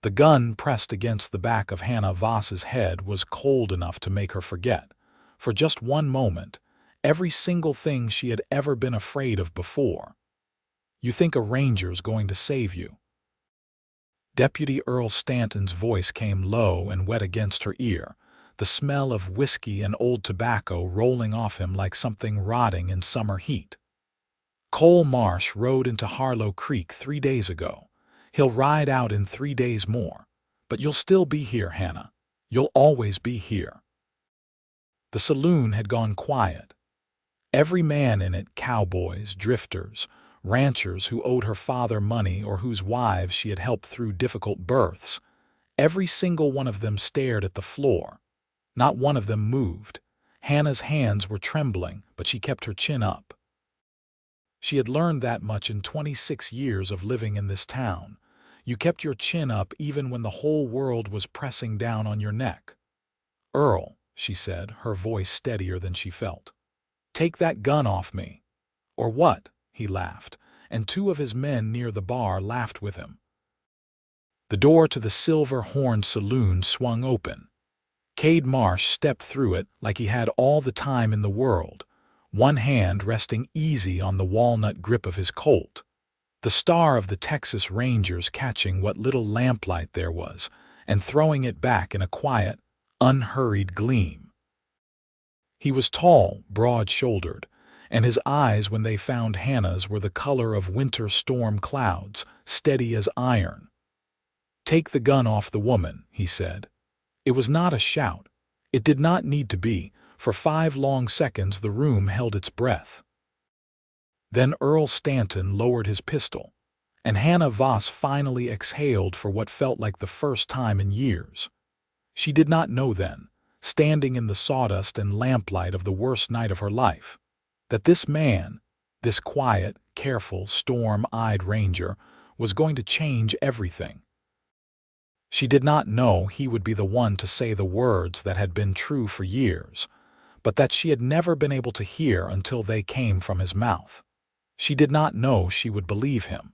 The gun pressed against the back of Hannah Voss's head was cold enough to make her forget, for just one moment, every single thing she had ever been afraid of before. "You think a ranger's going to save you?" Deputy Earl Stanton's voice came low and wet against her ear, the smell of whiskey and old tobacco rolling off him like something rotting in summer heat. "Cole Marsh rode into Harlow Creek 3 days ago. He'll ride out in 3 days more. But you'll still be here, Hannah. You'll always be here." The saloon had gone quiet. Every man in it, cowboys, drifters, ranchers who owed her father money or whose wives she had helped through difficult births, every single one of them stared at the floor. Not one of them moved. Hannah's hands were trembling, but she kept her chin up. She had learned that much in 26 years of living in this town. You kept your chin up even when the whole world was pressing down on your neck. "Earl," she said, her voice steadier than she felt, "take that gun off me." "Or what?" he laughed, and 2 of his men near the bar laughed with him. The door to the Silver Horn Saloon swung open. Cade Marsh stepped through it like he had all the time in the world, one hand resting easy on the walnut grip of his Colt, the star of the Texas Rangers catching what little lamplight there was and throwing it back in a quiet, unhurried gleam. He was tall, broad-shouldered, and his eyes when they found Hannah's were the color of winter storm clouds, steady as iron. "Take the gun off the woman," he said. It was not a shout. It did not need to be. For 5 long seconds the room held its breath. Then Earl Stanton lowered his pistol, and Hannah Voss finally exhaled for what felt like the first time in years. She did not know then, standing in the sawdust and lamplight of the worst night of her life, that this man, this quiet, careful, storm-eyed ranger, was going to change everything. She did not know he would be the one to say the words that had been true for years, but that she had never been able to hear until they came from his mouth. She did not know she would believe him,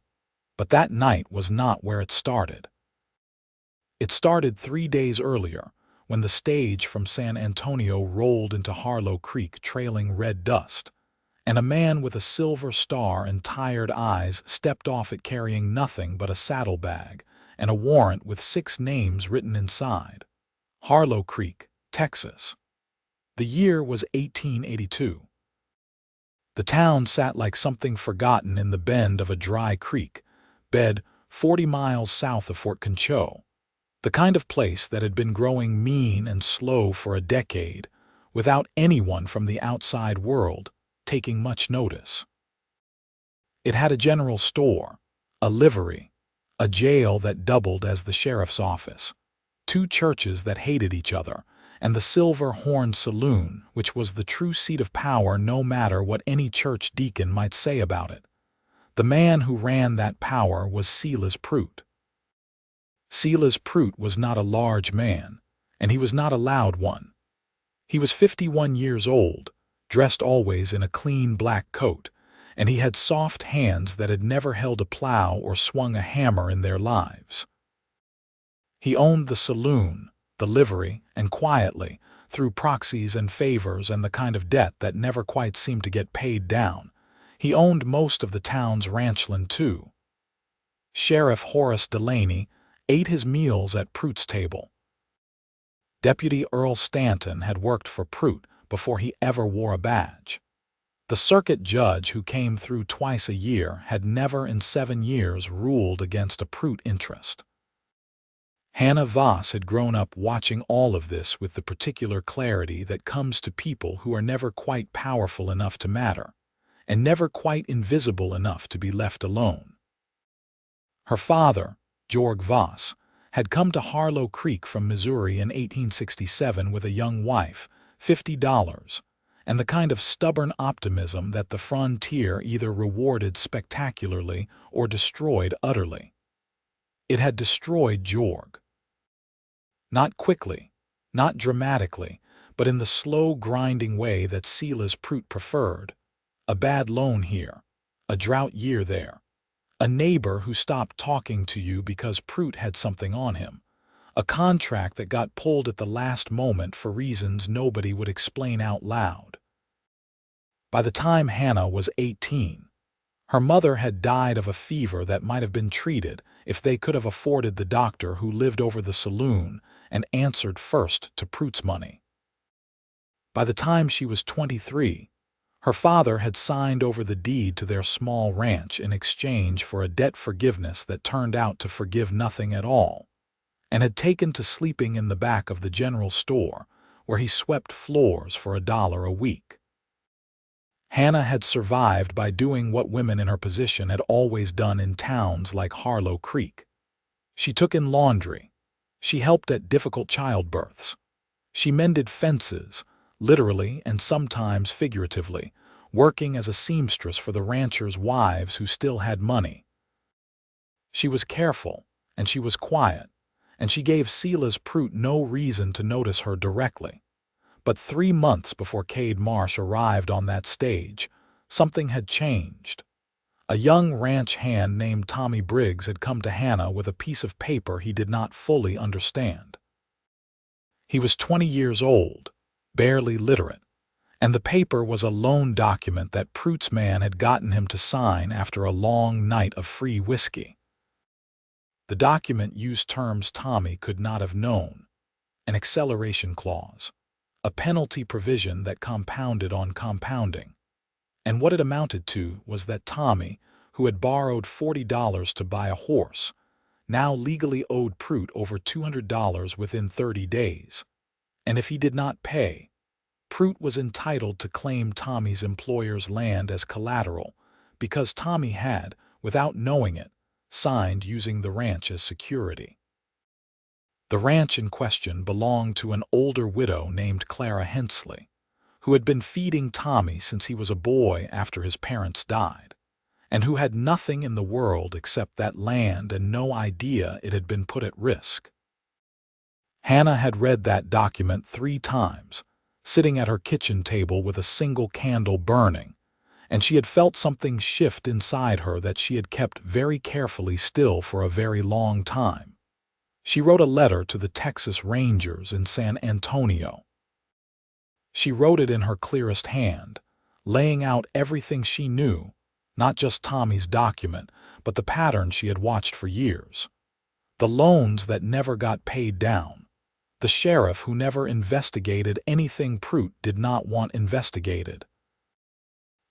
but that night was not where it started. It started 3 days earlier, when the stage from San Antonio rolled into Harlow Creek trailing red dust, and a man with a silver star and tired eyes stepped off it carrying nothing but a saddlebag and a warrant with 6 names written inside. Harlow Creek, Texas. The year was 1882. The town sat like something forgotten in the bend of a dry creek, bed 40 miles south of Fort Concho, the kind of place that had been growing mean and slow for a decade, without anyone from the outside world taking much notice. It had a general store, a livery, a jail that doubled as the sheriff's office, 2 churches that hated each other, and the Silver Horn Saloon, which was the true seat of power no matter what any church deacon might say about it. The man who ran that power was Silas Prout. Silas Prout was not a large man, and he was not a loud one. He was 51 years old, dressed always in a clean black coat, and he had soft hands that had never held a plow or swung a hammer in their lives. He owned the saloon, the livery, and quietly, through proxies and favors and the kind of debt that never quite seemed to get paid down, he owned most of the town's ranchland too. Sheriff Horace Delaney ate his meals at Prout's table. Deputy Earl Stanton had worked for Prout before he ever wore a badge. The circuit judge who came through twice a year had never in 7 years ruled against a Prout interest. Hannah Voss had grown up watching all of this with the particular clarity that comes to people who are never quite powerful enough to matter, and never quite invisible enough to be left alone. Her father, Georg Voss, had come to Harlow Creek from Missouri in 1867 with a young wife, $50, and the kind of stubborn optimism that the frontier either rewarded spectacularly or destroyed utterly. It had destroyed Georg. Not quickly, not dramatically, but in the slow grinding way that Silas Prout preferred. A bad loan here, a drought year there, A neighbor who stopped talking to you because Prout had something on him. A contract that got pulled at the last moment for reasons nobody would explain out loud. By the time Hannah was 18, her mother had died of a fever that might have been treated if they could have afforded the doctor who lived over the saloon and answered first to Prout's money. By the time she was 23, her father had signed over the deed to their small ranch in exchange for a debt forgiveness that turned out to forgive nothing at all, and had taken to sleeping in the back of the general store where he swept floors for $1 a week. Hannah had survived by doing what women in her position had always done in towns like Harlow Creek. She took in laundry. She helped at difficult childbirths. She mended fences, literally and sometimes figuratively, working as a seamstress for the ranchers' wives who still had money. She was careful, and she was quiet, and she gave Silas Prout no reason to notice her directly. But 3 months before Cade Marsh arrived on that stage, something had changed. A young ranch hand named Tommy Briggs had come to Hannah with a piece of paper he did not fully understand. He was 20 years old, barely literate, and the paper was a loan document that Prout's man had gotten him to sign after a long night of free whiskey. The document used terms Tommy could not have known: an acceleration clause, a penalty provision that compounded on compounding. And what it amounted to was that Tommy, who had borrowed $40 to buy a horse, now legally owed Prout over $200 within 30 days. And if he did not pay, Prout was entitled to claim Tommy's employer's land as collateral because Tommy had, without knowing it, signed using the ranch as security. The ranch in question belonged to an older widow named Clara Hensley, who had been feeding Tommy since he was a boy after his parents died, and who had nothing in the world except that land and no idea it had been put at risk. Hannah had read that document 3 times, sitting at her kitchen table with a single candle burning, and she had felt something shift inside her that she had kept very carefully still for a very long time. She wrote a letter to the Texas Rangers in San Antonio. She wrote it in her clearest hand, laying out everything she knew, not just Tommy's document, but the pattern she had watched for years. The loans that never got paid down. The sheriff who never investigated anything Prout did not want investigated.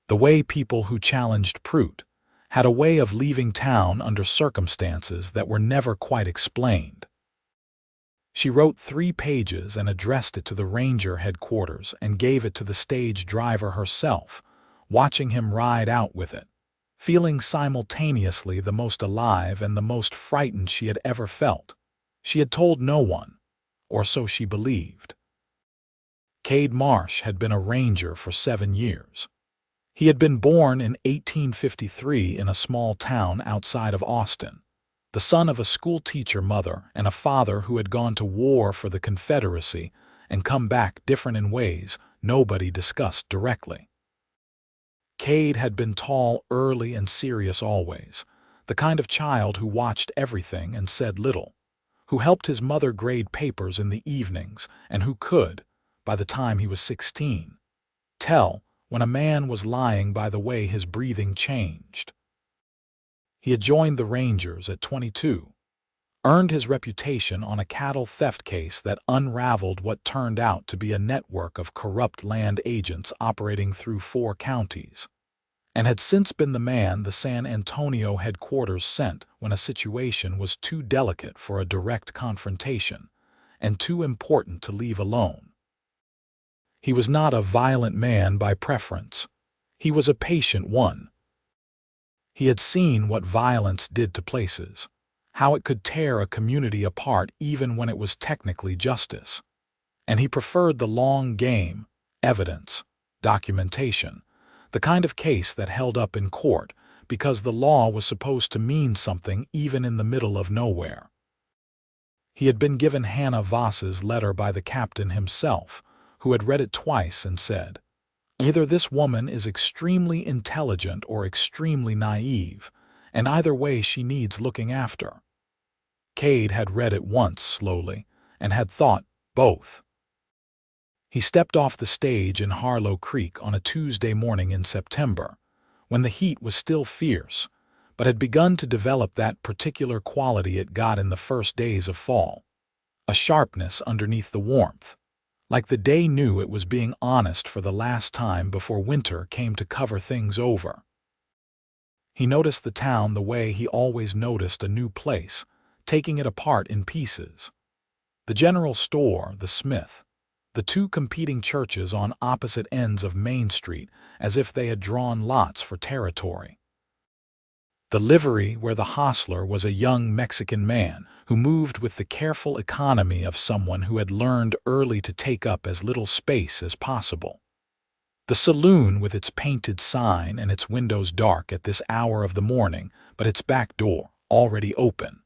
The way people who challenged Prout had a way of leaving town under circumstances that were never quite explained. She wrote 3 pages and addressed it to the ranger headquarters and gave it to the stage driver herself, watching him ride out with it, feeling simultaneously the most alive and the most frightened she had ever felt. She had told no one, or so she believed. Cade Marsh had been a ranger for 7 years. He had been born in 1853 in a small town outside of Austin, the son of a schoolteacher mother and a father who had gone to war for the Confederacy and come back different in ways nobody discussed directly. Cade had been tall, early, and serious always, the kind of child who watched everything and said little, who helped his mother grade papers in the evenings, and who could, by the time he was 16, tell when a man was lying by the way his breathing changed. He had joined the Rangers at 22, earned his reputation on a cattle theft case that unraveled what turned out to be a network of corrupt land agents operating through 4 counties, and had since been the man the San Antonio headquarters sent when a situation was too delicate for a direct confrontation and too important to leave alone. He was not a violent man by preference. He was a patient one. He had seen what violence did to places, how it could tear a community apart even when it was technically justice. And he preferred the long game, evidence, documentation, the kind of case that held up in court because the law was supposed to mean something even in the middle of nowhere. He had been given Hannah Voss's letter by the captain himself, who had read it twice and said, "Either this woman is extremely intelligent or extremely naive, and either way she needs looking after. Cade had read it once slowly, and had thought, both. He stepped off the stage in Harlow Creek on a Tuesday morning in September, when the heat was still fierce, but had begun to develop that particular quality it got in the first days of fall, a sharpness underneath the warmth, like the day knew it was being honest for the last time before winter came to cover things over. He noticed the town the way he always noticed a new place, taking it apart in pieces. The general store, the Smith, the two competing churches on opposite ends of Main Street as if they had drawn lots for territory. The livery where the hostler was a young Mexican man who moved with the careful economy of someone who had learned early to take up as little space as possible. The saloon with its painted sign and its windows dark at this hour of the morning, but its back door already open.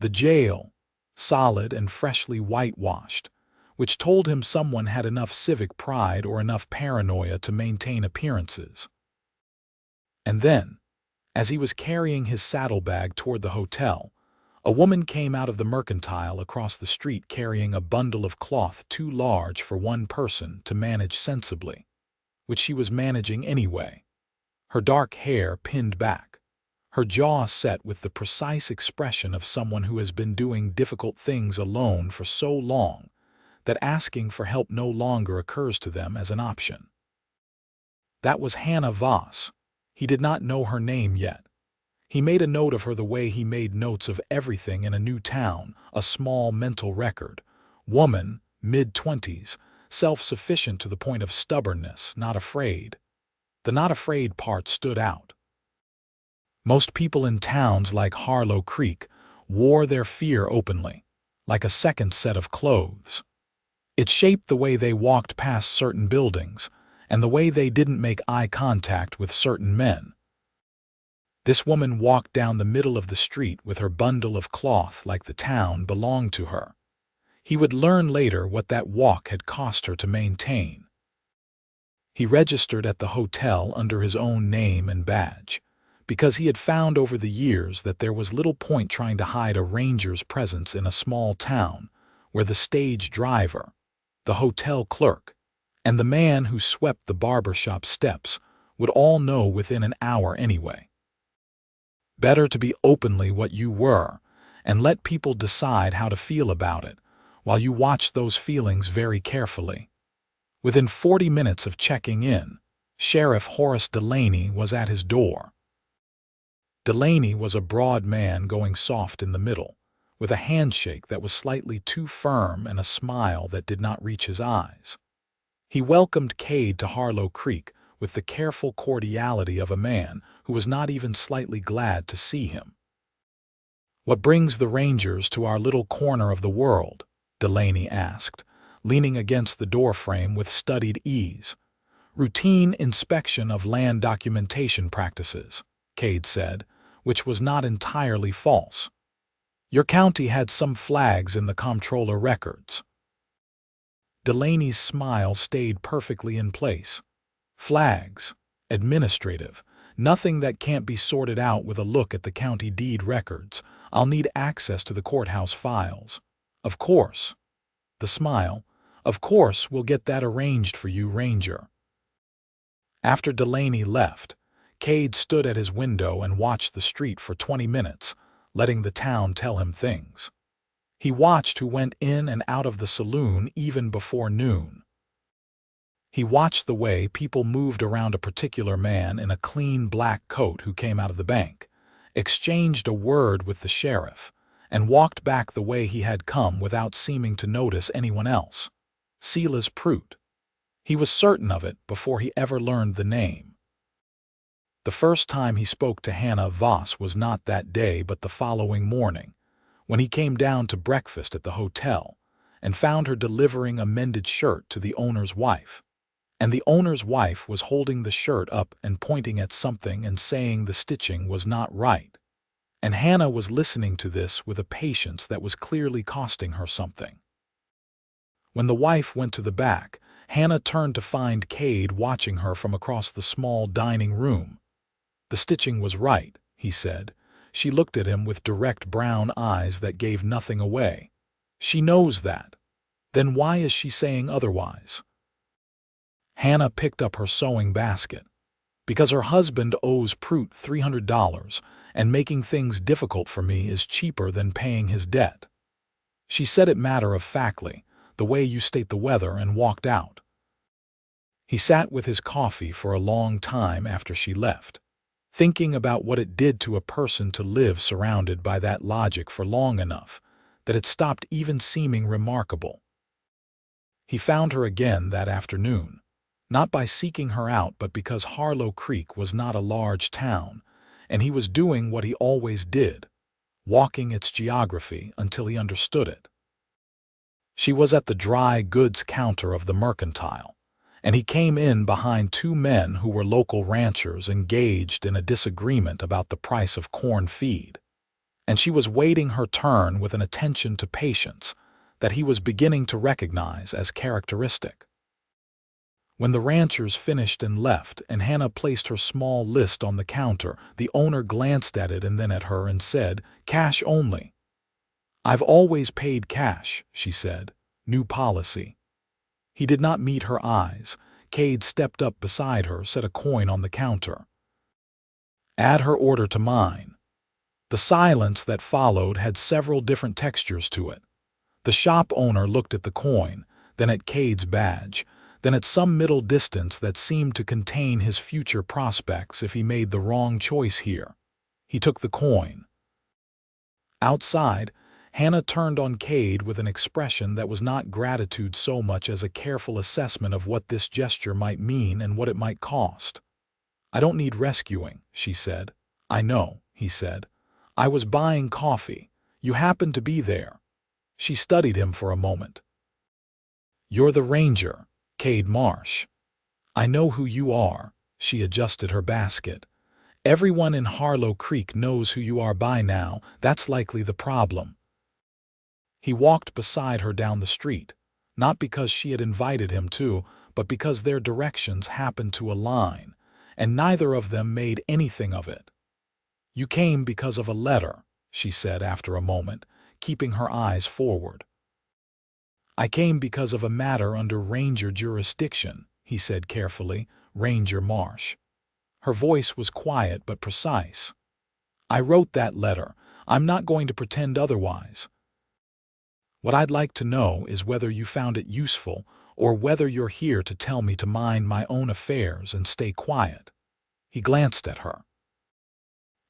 The jail, solid and freshly whitewashed, which told him someone had enough civic pride or enough paranoia to maintain appearances. And then, as he was carrying his saddlebag toward the hotel, a woman came out of the mercantile across the street carrying a bundle of cloth too large for one person to manage sensibly, which she was managing anyway. Her dark hair pinned back, her jaw set with the precise expression of someone who has been doing difficult things alone for so long that asking for help no longer occurs to them as an option. That was Hannah Voss. He did not know her name yet. He made a note of her the way he made notes of everything in a new town, a small mental record. Woman, mid-20s, self-sufficient to the point of stubbornness, not afraid. The not afraid part stood out. Most people in towns like Harlow Creek wore their fear openly, like a second set of clothes. It shaped the way they walked past certain buildings, and the way they didn't make eye contact with certain men. This woman walked down the middle of the street with her bundle of cloth like the town belonged to her. He would learn later what that walk had cost her to maintain. He registered at the hotel under his own name and badge, because he had found over the years that there was little point trying to hide a ranger's presence in a small town where the stage driver, the hotel clerk, and the man who swept the barbershop steps would all know within an hour anyway. Better to be openly what you were and let people decide how to feel about it while you watch those feelings very carefully. Within 40 minutes of checking in, Sheriff Horace Delaney was at his door. Delaney was a broad man going soft in the middle, with a handshake that was slightly too firm and a smile that did not reach his eyes. He welcomed Cade to Harlow Creek with the careful cordiality of a man who was not even slightly glad to see him. "What brings the Rangers to our little corner of the world?" Delaney asked, leaning against the doorframe with studied ease. "Routine inspection of land documentation practices," Cade said, which was not entirely false. "Your county had some flags in the comptroller records." Delaney's smile stayed perfectly in place. "Flags, administrative, nothing that can't be sorted out with a look at the county deed records. I'll need access to the courthouse files." "Of course." The smile. "Of course, we'll get that arranged for you, Ranger." After Delaney left, Cade stood at his window and watched the street for 20 minutes, letting the town tell him things. He watched who went in and out of the saloon even before noon. He watched the way people moved around a particular man in a clean black coat who came out of the bank, exchanged a word with the sheriff, and walked back the way he had come without seeming to notice anyone else. Silas Prout. He was certain of it before he ever learned the name. The first time he spoke to Hannah Voss was not that day but the following morning, when he came down to breakfast at the hotel and found her delivering a mended shirt to the owner's wife. And the owner's wife was holding the shirt up and pointing at something and saying the stitching was not right. And Hannah was listening to this with a patience that was clearly costing her something. When the wife went to the back, Hannah turned to find Cade watching her from across the small dining room. The stitching was right, he said. She looked at him with direct brown eyes that gave nothing away. She knows that. Then why is she saying otherwise? Hannah picked up her sewing basket. Because her husband owes Prout $300, and making things difficult for me is cheaper than paying his debt. She said it matter-of-factly, the way you state the weather, and walked out. He sat with his coffee for a long time after she left, thinking about what it did to a person to live surrounded by that logic for long enough that it stopped even seeming remarkable. He found her again that afternoon, not by seeking her out but because Harlow Creek was not a large town, and he was doing what he always did, walking its geography until he understood it. She was at the dry goods counter of the mercantile, and he came in behind two men who were local ranchers engaged in a disagreement about the price of corn feed, and she was waiting her turn with an attention to patience that he was beginning to recognize as characteristic. When the ranchers finished and left and Hannah placed her small list on the counter, the owner glanced at it and then at her and said, "Cash only." "I've always paid cash," she said. "New policy." He did not meet her eyes. Cade stepped up beside her, set a coin on the counter. "Add her order to mine." The silence that followed had several different textures to it. The shop owner looked at the coin, then at Cade's badge, then at some middle distance that seemed to contain his future prospects if he made the wrong choice here. He took the coin. Outside, Hannah turned on Cade with an expression that was not gratitude so much as a careful assessment of what this gesture might mean and what it might cost. "I don't need rescuing," she said. "I know," he said. "I was buying coffee. You happened to be there." She studied him for a moment. "You're the ranger, Cade Marsh." "I know who you are." She adjusted her basket. "Everyone in Harlow Creek knows who you are by now. That's likely the problem." He walked beside her down the street, not because she had invited him to, but because their directions happened to align, and neither of them made anything of it. "You came because of a letter," she said after a moment, keeping her eyes forward. "I came because of a matter under ranger jurisdiction," he said carefully. "Ranger Marsh." Her voice was quiet but precise. "I wrote that letter. I'm not going to pretend otherwise. What I'd like to know is whether you found it useful or whether you're here to tell me to mind my own affairs and stay quiet." He glanced at her.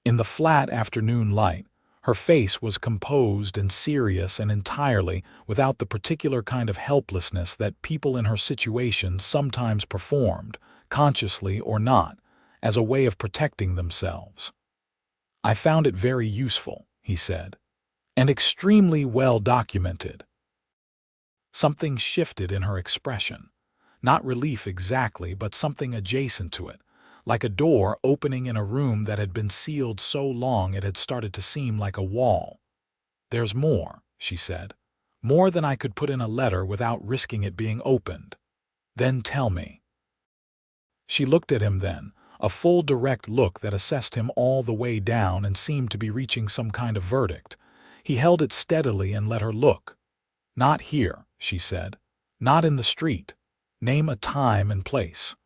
In the flat afternoon light, her face was composed and serious and entirely without the particular kind of helplessness that people in her situation sometimes performed, consciously or not, as a way of protecting themselves. "I found it very useful," he said, "and extremely well documented." Something shifted in her expression. Not relief exactly, but something adjacent to it, like a door opening in a room that had been sealed so long it had started to seem like a wall. "There's more," she said. "More than I could put in a letter without risking it being opened." "Then tell me." She looked at him then, a full direct look that assessed him all the way down and seemed to be reaching some kind of verdict. He held it steadily and let her look. "Not here," she said. "Not in the street. Name a time and place."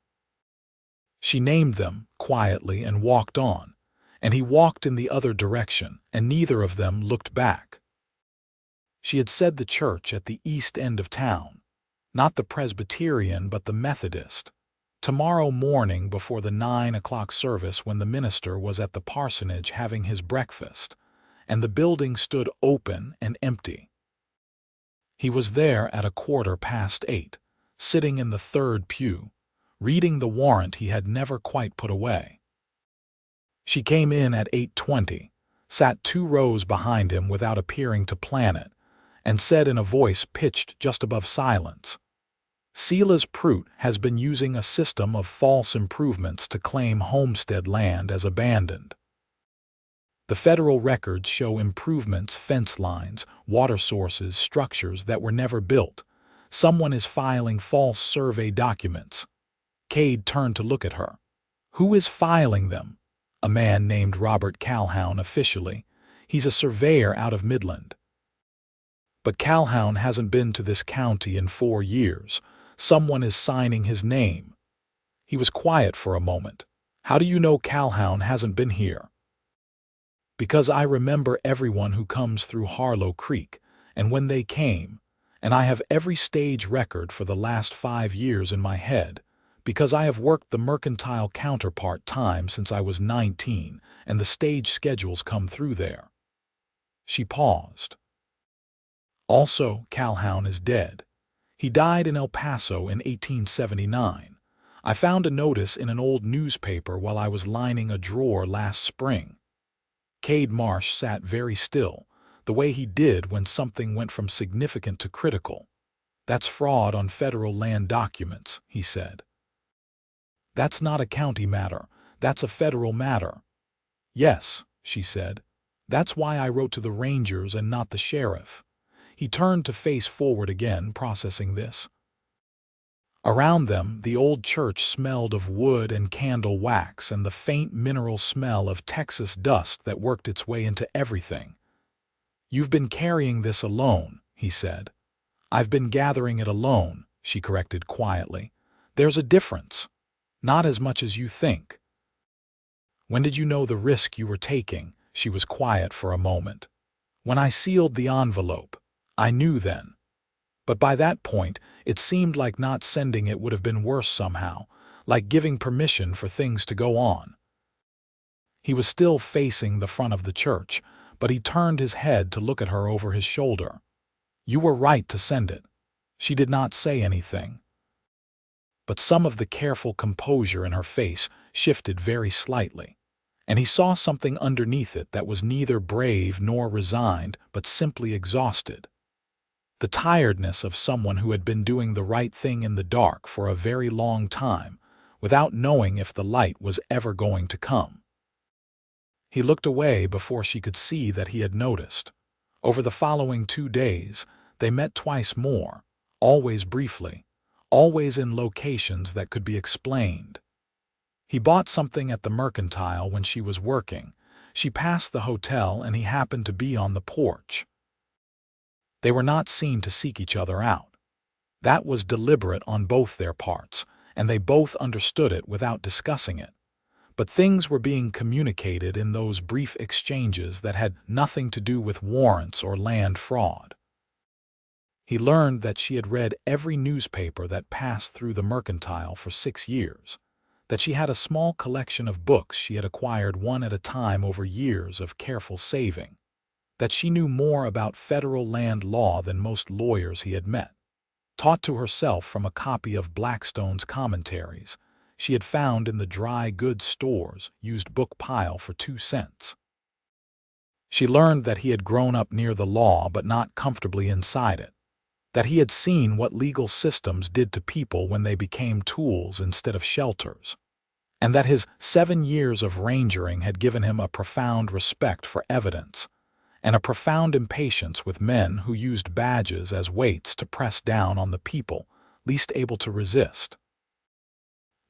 She named them, quietly, and walked on, and he walked in the other direction, and neither of them looked back. She had said the church at the east end of town, not the Presbyterian but the Methodist. Tomorrow morning before the 9 o'clock service, when the minister was at the parsonage having his breakfast, and the building stood open and empty. He was there at 8:15, sitting in the third pew, reading the warrant he had never quite put away. She came in at 8:20, sat 2 rows behind him without appearing to plan it, and said in a voice pitched just above silence, "Silas Prout has been using a system of false improvements to claim homestead land as abandoned. The federal records show improvements, fence lines, water sources, structures that were never built. Someone is filing false survey documents." Cade turned to look at her. "Who is filing them?" A man named Robert Calhoun officially. He's a surveyor out of Midland. But Calhoun hasn't been to this county in 4 years. Someone is signing his name. He was quiet for a moment. How do you know Calhoun hasn't been here? Because I remember everyone who comes through Harlow Creek, and when they came, and I have every stage record for the last 5 years in my head, because I have worked the mercantile counterpart time since I was 19, and the stage schedules come through there. She paused. Also, Calhoun is dead. He died in El Paso in 1879. I found a notice in an old newspaper while I was lining a drawer last spring. Cade Marsh sat very still, the way he did when something went from significant to critical. That's fraud on federal land documents, he said. That's not a county matter. That's a federal matter. Yes, she said. That's why I wrote to the Rangers and not the sheriff. He turned to face forward again, processing this. Around them, the old church smelled of wood and candle wax and the faint mineral smell of Texas dust that worked its way into everything. You've been carrying this alone, he said. I've been gathering it alone, she corrected quietly. There's a difference. Not as much as you think. When did you know the risk you were taking? She was quiet for a moment. When I sealed the envelope, I knew then. But by that point, it seemed like not sending it would have been worse somehow, like giving permission for things to go on. He was still facing the front of the church, but he turned his head to look at her over his shoulder. You were right to send it. She did not say anything. But some of the careful composure in her face shifted very slightly, and he saw something underneath it that was neither brave nor resigned, but simply exhausted. The tiredness of someone who had been doing the right thing in the dark for a very long time, without knowing if the light was ever going to come. He looked away before she could see that he had noticed. Over the following 2 days, they met twice more, always briefly, always in locations that could be explained. He bought something at the mercantile when she was working. She passed the hotel and he happened to be on the porch. They were not seen to seek each other out. That was deliberate on both their parts, and they both understood it without discussing it. But things were being communicated in those brief exchanges that had nothing to do with warrants or land fraud. He learned that she had read every newspaper that passed through the mercantile for 6 years, that she had a small collection of books she had acquired one at a time over years of careful saving, that she knew more about federal land law than most lawyers he had met. Taught to herself from a copy of Blackstone's commentaries she had found in the dry goods store's used book pile for 2 cents. She learned that he had grown up near the law but not comfortably inside it, that he had seen what legal systems did to people when they became tools instead of shelters, and that his 7 years of rangering had given him a profound respect for evidence and a profound impatience with men who used badges as weights to press down on the people least able to resist.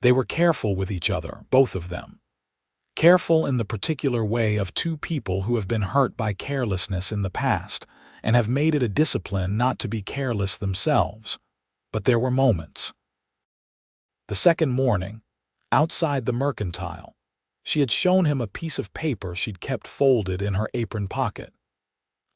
They were careful with each other, both of them. Careful in the particular way of 2 people who have been hurt by carelessness in the past and have made it a discipline not to be careless themselves. But there were moments. The second morning, outside the mercantile, she had shown him a piece of paper she'd kept folded in her apron pocket.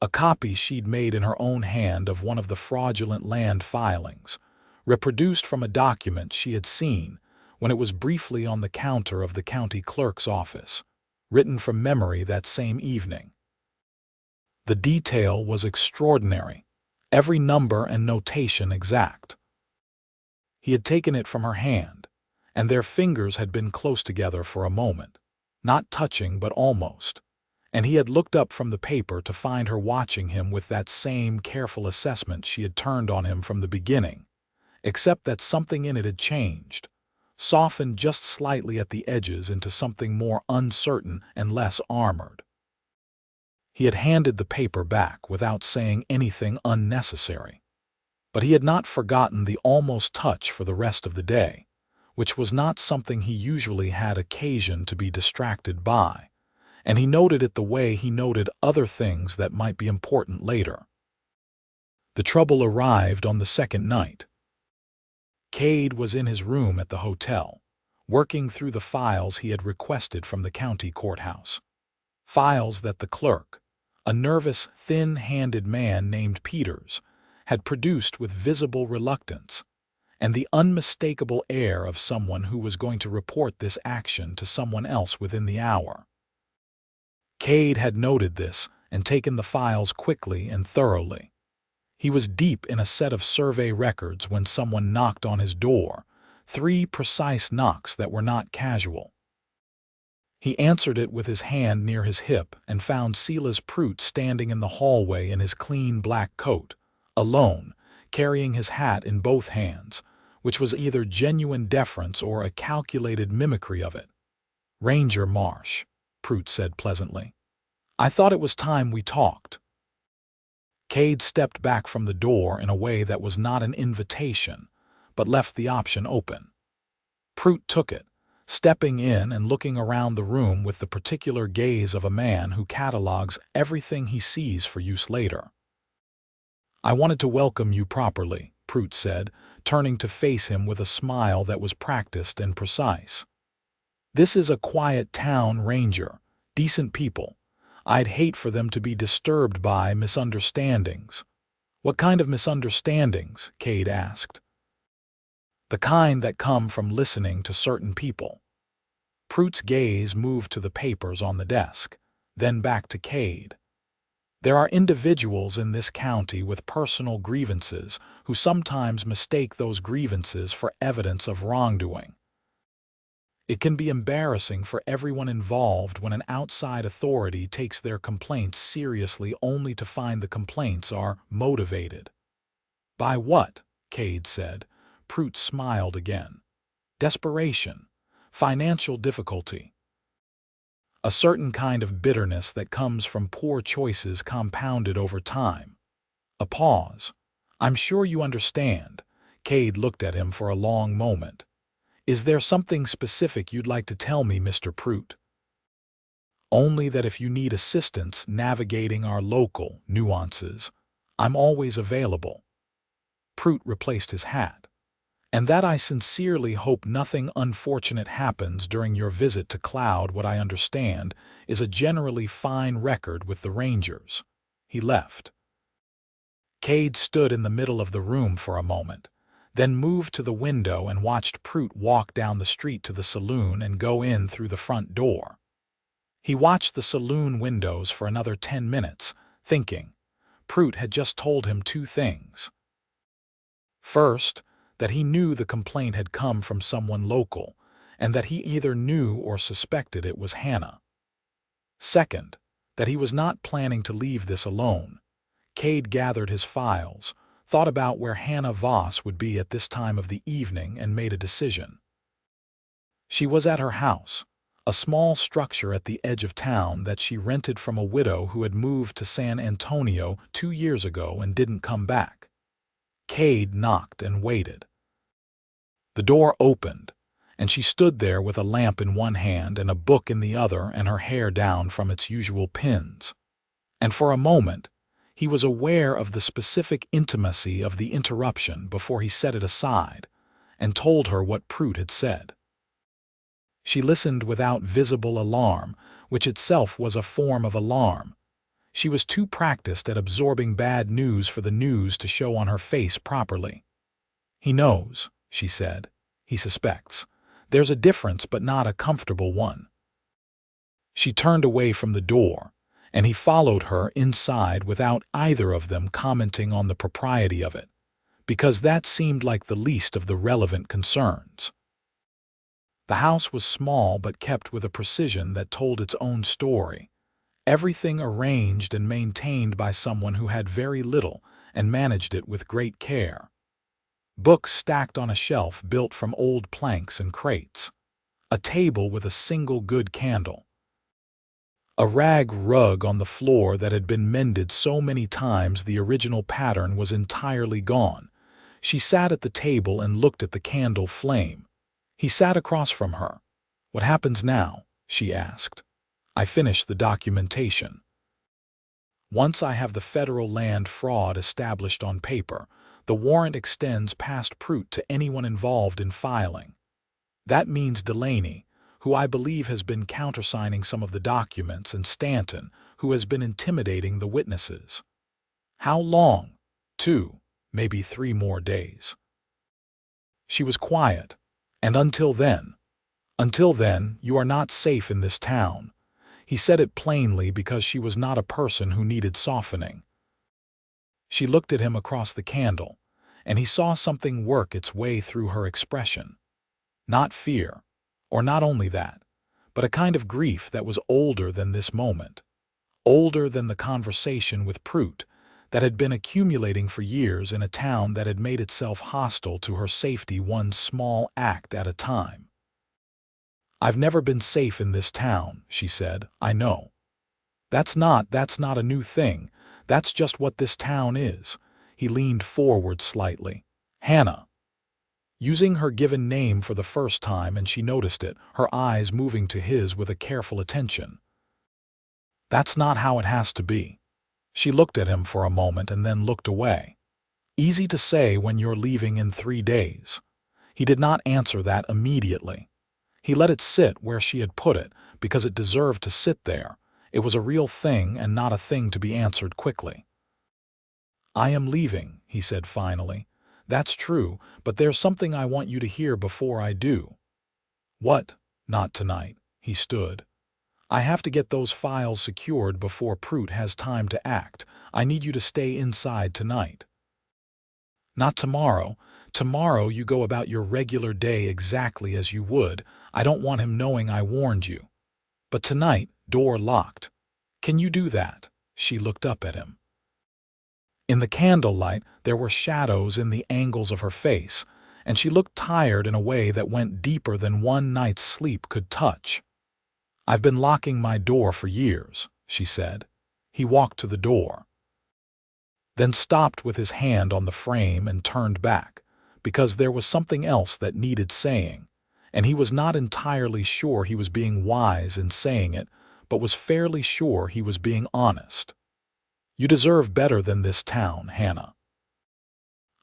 A copy she'd made in her own hand of one of the fraudulent land filings, reproduced from a document she had seen when it was briefly on the counter of the county clerk's office, written from memory that same evening. The detail was extraordinary, every number and notation exact. He had taken it from her hand, and their fingers had been close together for a moment, not touching but almost, and he had looked up from the paper to find her watching him with that same careful assessment she had turned on him from the beginning, except that something in it had changed, softened just slightly at the edges into something more uncertain and less armored. He had handed the paper back without saying anything unnecessary. But he had not forgotten the almost touch for the rest of the day, which was not something he usually had occasion to be distracted by, and he noted it the way he noted other things that might be important later. The trouble arrived on the second night. Cade was in his room at the hotel, working through the files he had requested from the county courthouse. Files that the clerk, a nervous, thin-handed man named Peters, had produced with visible reluctance, and the unmistakable air of someone who was going to report this action to someone else within the hour. Cade had noted this and taken the files quickly and thoroughly. He was deep in a set of survey records when someone knocked on his door, 3 precise knocks that were not casual. He answered it with his hand near his hip and found Silas Prout standing in the hallway in his clean black coat, alone, carrying his hat in both hands, which was either genuine deference or a calculated mimicry of it. "Ranger Marsh," Prout said pleasantly. "I thought it was time we talked." Cade stepped back from the door in a way that was not an invitation, but left the option open. Prout took it, stepping in and looking around the room with the particular gaze of a man who catalogs everything he sees for use later. "I wanted to welcome you properly," Prout said, turning to face him with a smile that was practiced and precise. "This is a quiet town, Ranger. Decent people. I'd hate for them to be disturbed by misunderstandings." "What kind of misunderstandings?" Cade asked. "The kind that come from listening to certain people." Prout's gaze moved to the papers on the desk, then back to Cade. "There are individuals in this county with personal grievances who sometimes mistake those grievances for evidence of wrongdoing. It can be embarrassing for everyone involved when an outside authority takes their complaints seriously only to find the complaints are motivated." "By what?" Cade said. Prout smiled again. "Desperation. Financial difficulty. A certain kind of bitterness that comes from poor choices compounded over time." A pause. "I'm sure you understand." Cade looked at him for a long moment. "Is there something specific you'd like to tell me, Mr. Prout?" "Only that if you need assistance navigating our local nuances, I'm always available." Prout replaced his hat. "And that I sincerely hope nothing unfortunate happens during your visit to cloud what I understand is a generally fine record with the Rangers." He left. Cade stood in the middle of the room for a moment, then moved to the window and watched Prout walk down the street to the saloon and go in through the front door. He watched the saloon windows for another 10 minutes, thinking. Prout had just told him 2 things. First, that he knew the complaint had come from someone local, and that he either knew or suspected it was Hannah. Second, that he was not planning to leave this alone. Cade gathered his files, thought about where Hannah Voss would be at this time of the evening, and made a decision. She was at her house, a small structure at the edge of town that she rented from a widow who had moved to San Antonio 2 years ago and didn't come back. Cade knocked and waited. The door opened, and she stood there with a lamp in one hand and a book in the other and her hair down from its usual pins. And for a moment, he was aware of the specific intimacy of the interruption before he set it aside and told her what Prout had said. She listened without visible alarm, which itself was a form of alarm. She was too practiced at absorbing bad news for the news to show on her face properly. "He knows," she said. "He suspects. There's a difference, but not a comfortable one." She turned away from the door, and he followed her inside without either of them commenting on the propriety of it, because that seemed like the least of the relevant concerns. The house was small but kept with a precision that told its own story. Everything arranged and maintained by someone who had very little and managed it with great care. Books stacked on a shelf built from old planks and crates. A table with a single good candle. A rag rug on the floor that had been mended so many times the original pattern was entirely gone. She sat at the table and looked at the candle flame. He sat across from her. "What happens now?" she asked. "I finish the documentation. Once I have the federal land fraud established on paper, the warrant extends past Prout to anyone involved in filing. That means Delaney, who I believe has been countersigning some of the documents, and Stanton, who has been intimidating the witnesses. How long? 2, maybe 3 more days." She was quiet. "And until then? Until then, you are not safe in this town." He said it plainly because she was not a person who needed softening. She looked at him across the candle, and he saw something work its way through her expression. Not fear, or not only that, but a kind of grief that was older than this moment, older than the conversation with Prout that had been accumulating for years in a town that had made itself hostile to her safety one small act at a time. "I've never been safe in this town," she said. "I know. That's not a new thing. That's just what this town is." He leaned forward slightly. "Hannah." Using her given name for the first time, and she noticed it, her eyes moving to his with a careful attention. "That's not how it has to be." She looked at him for a moment and then looked away. "Easy to say when you're leaving in 3 days." He did not answer that immediately. He let it sit where she had put it, because it deserved to sit there. It was a real thing and not a thing to be answered quickly. "I am leaving," he said finally. "That's true, but there's something I want you to hear before I do." "What?" "Not tonight." He stood. "I have to get those files secured before Prout has time to act. I need you to stay inside tonight." "Not tomorrow. Tomorrow you go about your regular day exactly as you would. I don't want him knowing I warned you. But tonight, door locked. Can you do that?" She looked up at him. In the candlelight, there were shadows in the angles of her face, and she looked tired in a way that went deeper than one night's sleep could touch. "I've been locking my door for years," she said. He walked to the door, then stopped with his hand on the frame and turned back, because there was something else that needed saying, and he was not entirely sure he was being wise in saying it, but was fairly sure he was being honest. "You deserve better than this town, Hannah.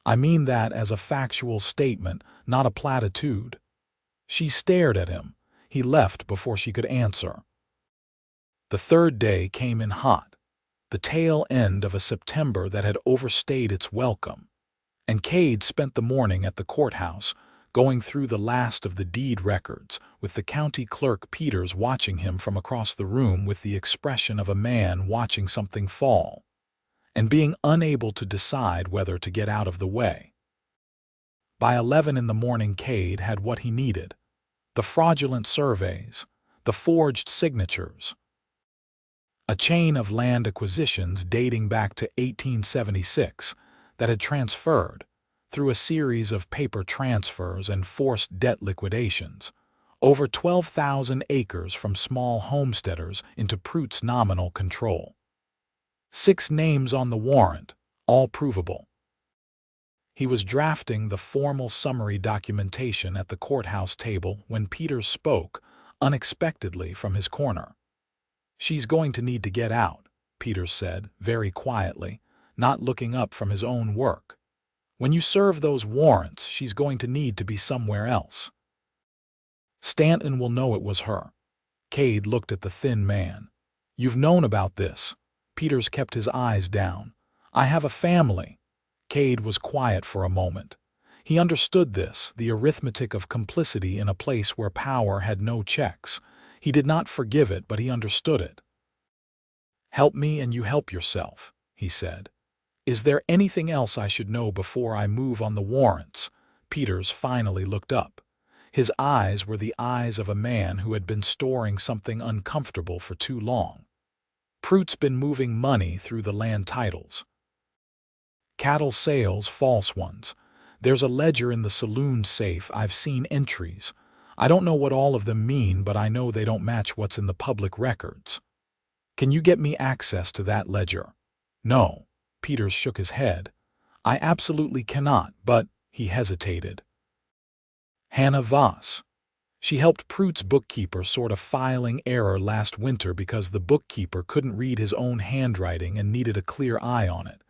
I mean that as a factual statement, not a platitude." She stared at him. He left before she could answer. The 3rd day came in hot, the tail end of a September that had overstayed its welcome, and Cade spent the morning at the courthouse, going through the last of the deed records, with the county clerk Peters watching him from across the room with the expression of a man watching something fall, and being unable to decide whether to get out of the way. By 11 in the morning Cade had what he needed: the fraudulent surveys, the forged signatures, a chain of land acquisitions dating back to 1876 that had transferred, through a series of paper transfers and forced debt liquidations, over 12,000 acres from small homesteaders into Prout's nominal control. 6 names on the warrant, all provable. He was drafting the formal summary documentation at the courthouse table when Peters spoke, unexpectedly, from his corner. "She's going to need to get out," Peters said, very quietly, not looking up from his own work. "When you serve those warrants, she's going to need to be somewhere else. Stanton will know it was her." Cade looked at the thin man. "You've known about this." Peters kept his eyes down. "I have a family." Cade was quiet for a moment. He understood this, the arithmetic of complicity in a place where power had no checks. He did not forgive it, but he understood it. "Help me and you help yourself," he said. "Is there anything else I should know before I move on the warrants?" Peters finally looked up. His eyes were the eyes of a man who had been storing something uncomfortable for too long. "Prout's been moving money through the land titles. Cattle sales, false ones. There's a ledger in the saloon safe. I've seen entries. I don't know what all of them mean, but I know they don't match what's in the public records. Can you get me access to that ledger?" "No." Peters shook his head. "I absolutely cannot, but—" he hesitated. "Hannah Voss." She helped Prute's bookkeeper sort a filing error last winter because the bookkeeper couldn't read his own handwriting and needed a clear eye on it.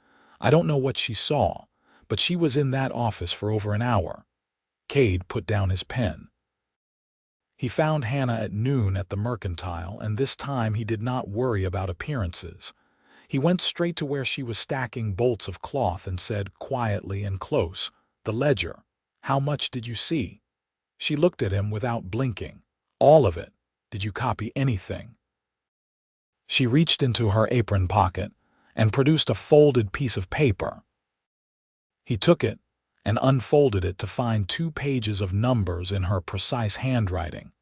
I don't know what she saw, but she was in that office for over an hour. Cade put down his pen. He found Hannah at noon at the Mercantile, and this time he did not worry about appearances. He went straight to where she was stacking bolts of cloth and said quietly and close, "The ledger. How much did you see?" She looked at him without blinking. "All of it. Did you copy anything?" She reached into her apron pocket and produced a folded piece of paper. He took it and unfolded it to find 2 pages of numbers in her precise handwriting,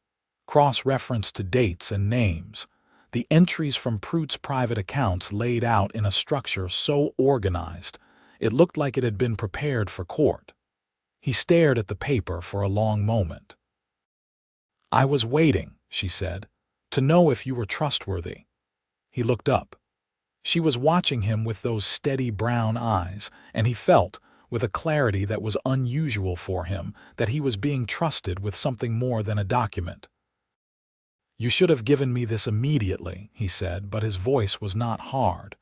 cross-referenced to dates and names, the entries from Prute's private accounts laid out in a structure so organized it looked like it had been prepared for court. He stared at the paper for a long moment. "I was waiting," she said, "to know if you were trustworthy." He looked up. She was watching him with those steady brown eyes, and he felt, with a clarity that was unusual for him, that he was being trusted with something more than a document. "You should have given me this immediately," he said, but his voice was not hard.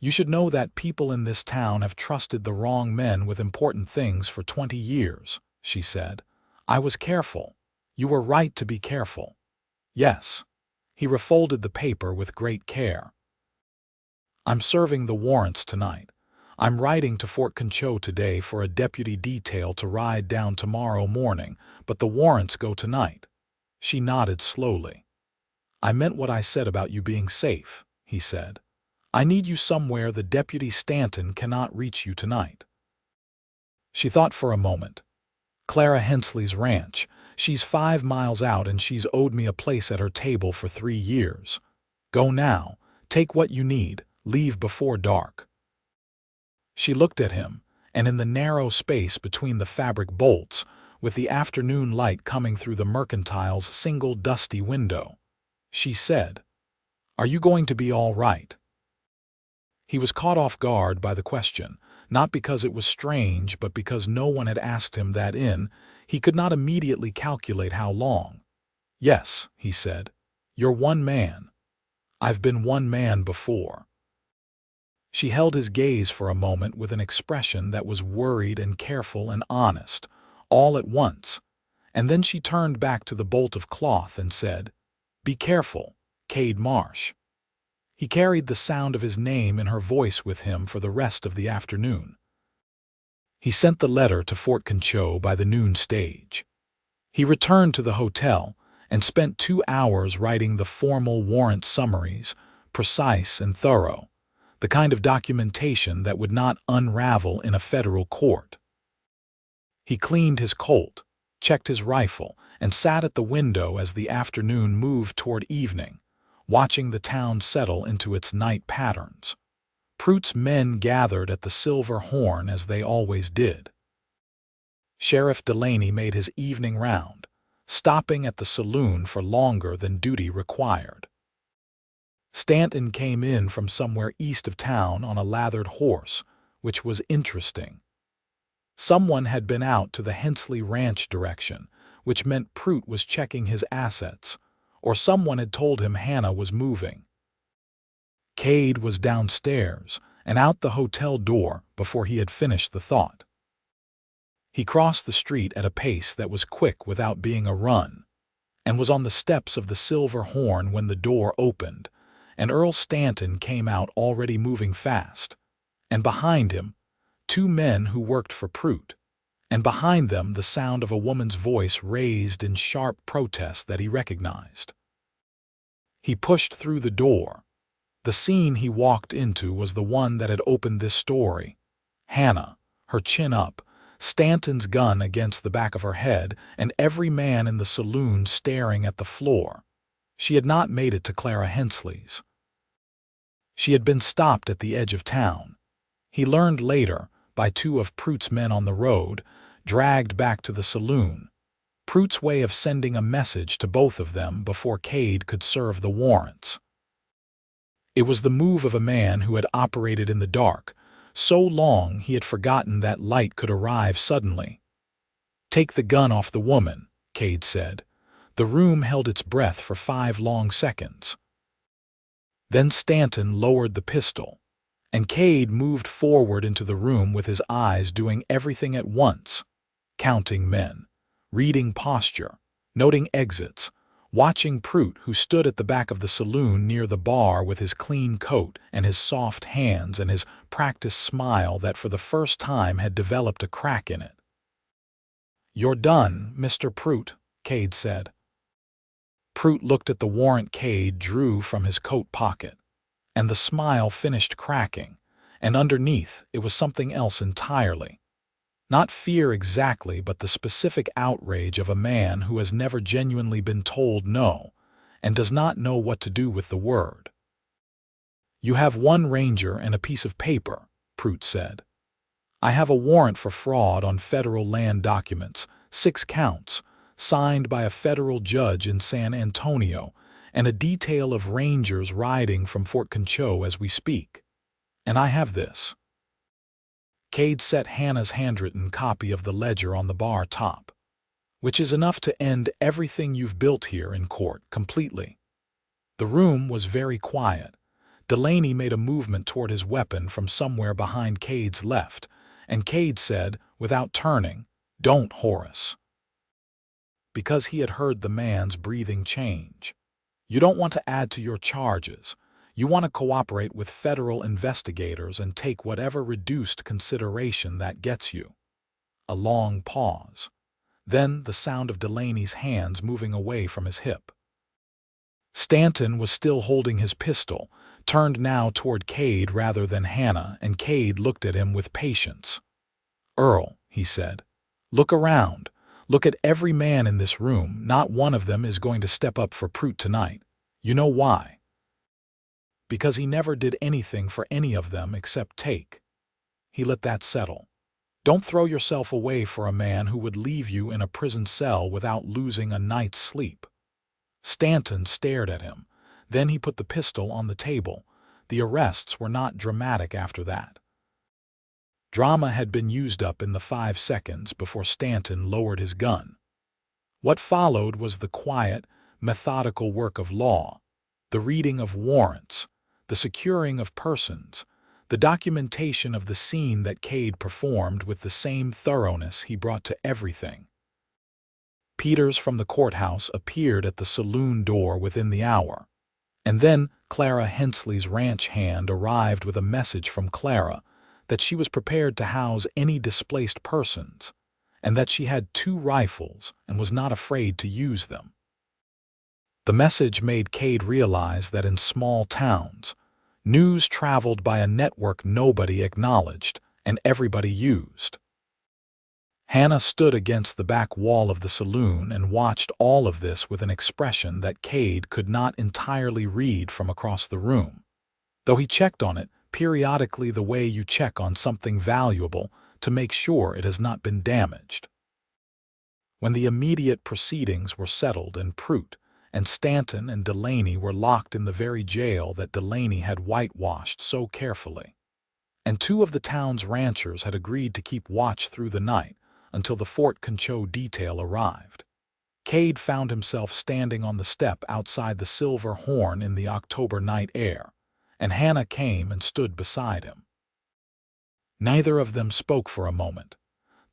"You should know that people in this town have trusted the wrong men with important things for 20 years, she said. "I was careful. You were right to be careful." "Yes." He refolded the paper with great care. "I'm serving the warrants tonight. I'm riding to Fort Concho today for a deputy detail to ride down tomorrow morning, but the warrants go tonight." She nodded slowly. "I meant what I said about you being safe," he said. "I need you somewhere the Deputy Stanton cannot reach you tonight." She thought for a moment. "Clara Hensley's ranch. She's 5 miles out and she's owed me a place at her table for 3 years. Go now. Take what you need. Leave before dark." She looked at him, and in the narrow space between the fabric bolts, with the afternoon light coming through the Mercantile's single dusty window, she said, "Are you going to be all right?" He was caught off guard by the question, not because it was strange, but because no one had asked him that he could not immediately calculate how long. "Yes," he said. "You're one man. I've been one man before." She held his gaze for a moment with an expression that was worried and careful and honest, all at once, and then she turned back to the bolt of cloth and said, "Be careful, Cade Marsh." He carried the sound of his name in her voice with him for the rest of the afternoon. He sent the letter to Fort Concho by the noon stage. He returned to the hotel and spent 2 hours writing the formal warrant summaries, precise and thorough, the kind of documentation that would not unravel in a federal court. He cleaned his Colt, checked his rifle, and sat at the window as the afternoon moved toward evening, watching the town settle into its night patterns. Prute's men gathered at the Silver Horn as they always did. Sheriff Delaney made his evening round, stopping at the saloon for longer than duty required. Stanton came in from somewhere east of town on a lathered horse, which was interesting. Someone had been out to the Hensley Ranch direction, which meant Prute was checking his assets, or someone had told him Hannah was moving. Cade was downstairs and out the hotel door before he had finished the thought. He crossed the street at a pace that was quick without being a run, and was on the steps of the Silver Horn when the door opened, and Earl Stanton came out already moving fast, and behind him, 2 men who worked for Prute, and behind them the sound of a woman's voice raised in sharp protest that he recognized. He pushed through the door. The scene he walked into was the one that had opened this story. Hannah, her chin up, Stanton's gun against the back of her head, and every man in the saloon staring at the floor. She had not made it to Clara Hensley's. She had been stopped at the edge of town. He learned later, by 2 of Prute's men on the road, dragged back to the saloon. Prute's way of sending a message to both of them before Cade could serve the warrants. It was the move of a man who had operated in the dark so long he had forgotten that light could arrive suddenly. "Take the gun off the woman," Cade said. The room held its breath for 5 long seconds. Then Stanton lowered the pistol, and Cade moved forward into the room with his eyes doing everything at once, counting men, reading posture, noting exits, watching Prout, who stood at the back of the saloon near the bar with his clean coat and his soft hands and his practiced smile that for the first time had developed a crack in it. "You're done, Mr. Prout," Cade said. Prout looked at the warrant Cade drew from his coat pocket, and the smile finished cracking, and underneath it was something else entirely. Not fear exactly, but the specific outrage of a man who has never genuinely been told no and does not know what to do with the word. "You have 1 ranger and a piece of paper," Prout said. "I have a warrant for fraud on federal land documents, 6 counts, signed by a federal judge in San Antonio, and a detail of rangers riding from Fort Concho as we speak. And I have this." Cade set Hannah's handwritten copy of the ledger on the bar top, "which is enough to end everything you've built here in court completely." The room was very quiet. Delaney made a movement toward his weapon from somewhere behind Cade's left, and Cade said, without turning, "Don't, Horace," because he had heard the man's breathing change. "You don't want to add to your charges. You want to cooperate with federal investigators and take whatever reduced consideration that gets you." A long pause. Then the sound of Delaney's hands moving away from his hip. Stanton was still holding his pistol, turned now toward Cade rather than Hannah, and Cade looked at him with patience. "Earl," he said, "look around. Look at every man in this room. Not one of them is going to step up for Prout tonight. You know why? Because he never did anything for any of them except take." He let that settle. "Don't throw yourself away for a man who would leave you in a prison cell without losing a night's sleep." Stanton stared at him. Then he put the pistol on the table. The arrests were not dramatic after that. Drama had been used up in the 5 seconds before Stanton lowered his gun. What followed was the quiet, methodical work of law, the reading of warrants, the securing of persons, the documentation of the scene that Cade performed with the same thoroughness he brought to everything. Peters from the courthouse appeared at the saloon door within the hour, and then Clara Hensley's ranch hand arrived with a message from Clara that she was prepared to house any displaced persons, and that she had 2 rifles and was not afraid to use them. The message made Cade realize that in small towns, news traveled by a network nobody acknowledged and everybody used. Hannah stood against the back wall of the saloon and watched all of this with an expression that Cade could not entirely read from across the room, though he checked on it periodically the way you check on something valuable to make sure it has not been damaged. When the immediate proceedings were settled and Prout and Stanton and Delaney were locked in the very jail that Delaney had whitewashed so carefully, and 2 of the town's ranchers had agreed to keep watch through the night until the Fort Concho detail arrived, Cade found himself standing on the step outside the Silver Horn in the October night air, and Hannah came and stood beside him. Neither of them spoke for a moment.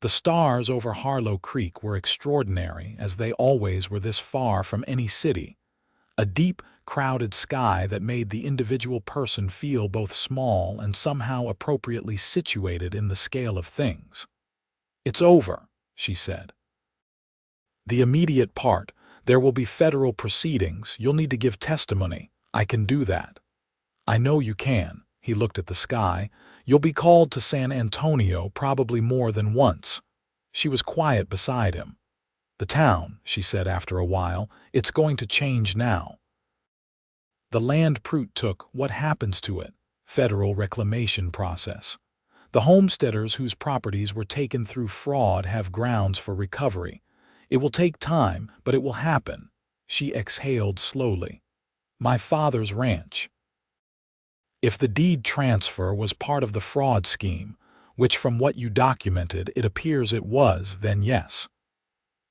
The stars over Harlow Creek were extraordinary, as they always were this far from any city, a deep, crowded sky that made the individual person feel both small and somehow appropriately situated in the scale of things. "It's over," she said. "The immediate part, there will be federal proceedings. You'll need to give testimony. I can do that." "I know you can." He looked at the sky. "You'll be called to San Antonio probably more than once." She was quiet beside him. "The town," she said after a while, "it's going to change now. The land Prout took, what happens to it? Federal reclamation process. The homesteaders whose properties were taken through fraud have grounds for recovery. It will take time, but it will happen." She exhaled slowly. "My father's ranch. If the deed transfer was part of the fraud scheme, which from what you documented it appears it was, then yes."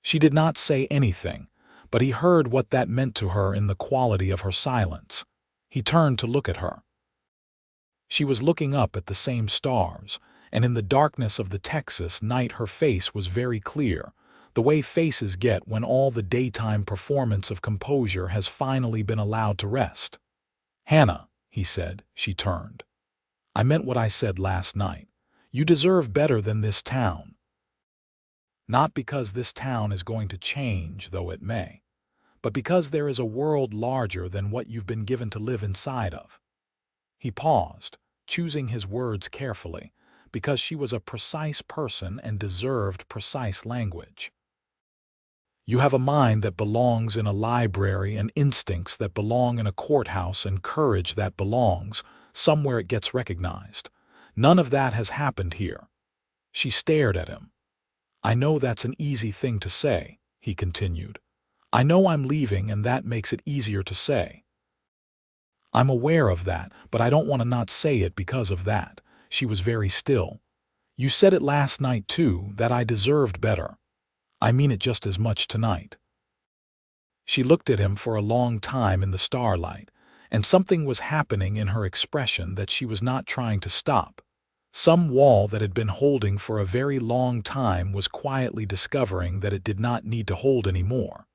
She did not say anything, but he heard what that meant to her in the quality of her silence. He turned to look at her. She was looking up at the same stars, and in the darkness of the Texas night her face was very clear, the way faces get when all the daytime performance of composure has finally been allowed to rest. "Hannah," he said. She turned. "I meant what I said last night. You deserve better than this town. Not because this town is going to change, though it may, but because there is a world larger than what you've been given to live inside of." He paused, choosing his words carefully, because she was a precise person and deserved precise language. "You have a mind that belongs in a library and instincts that belong in a courthouse and courage that belongs somewhere it gets recognized. None of that has happened here." She stared at him. "I know that's an easy thing to say," he continued. "I know I'm leaving and that makes it easier to say. I'm aware of that, but I don't want to not say it because of that." She was very still. "You said it last night too, that I deserved better. I mean it just as much tonight." She looked at him for a long time in the starlight, and something was happening in her expression that she was not trying to stop. Some wall that had been holding for a very long time was quietly discovering that it did not need to hold anymore.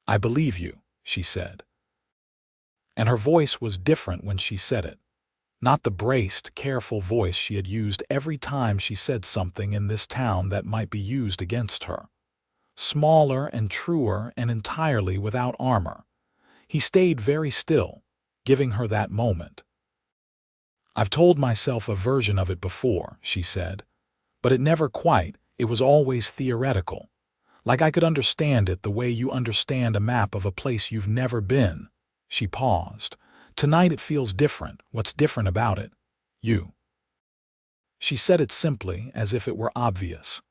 "I believe you," she said. And her voice was different when she said it. Not the braced, careful voice she had used every time she said something in this town that might be used against her. Smaller and truer and entirely without armor. He stayed very still, giving her that moment. "I've told myself a version of it before," she said, "but it never quite, it was always theoretical. Like I could understand it the way you understand a map of a place you've never been." She paused. "Tonight it feels different. What's different about it? You." She said it simply, as if it were obvious.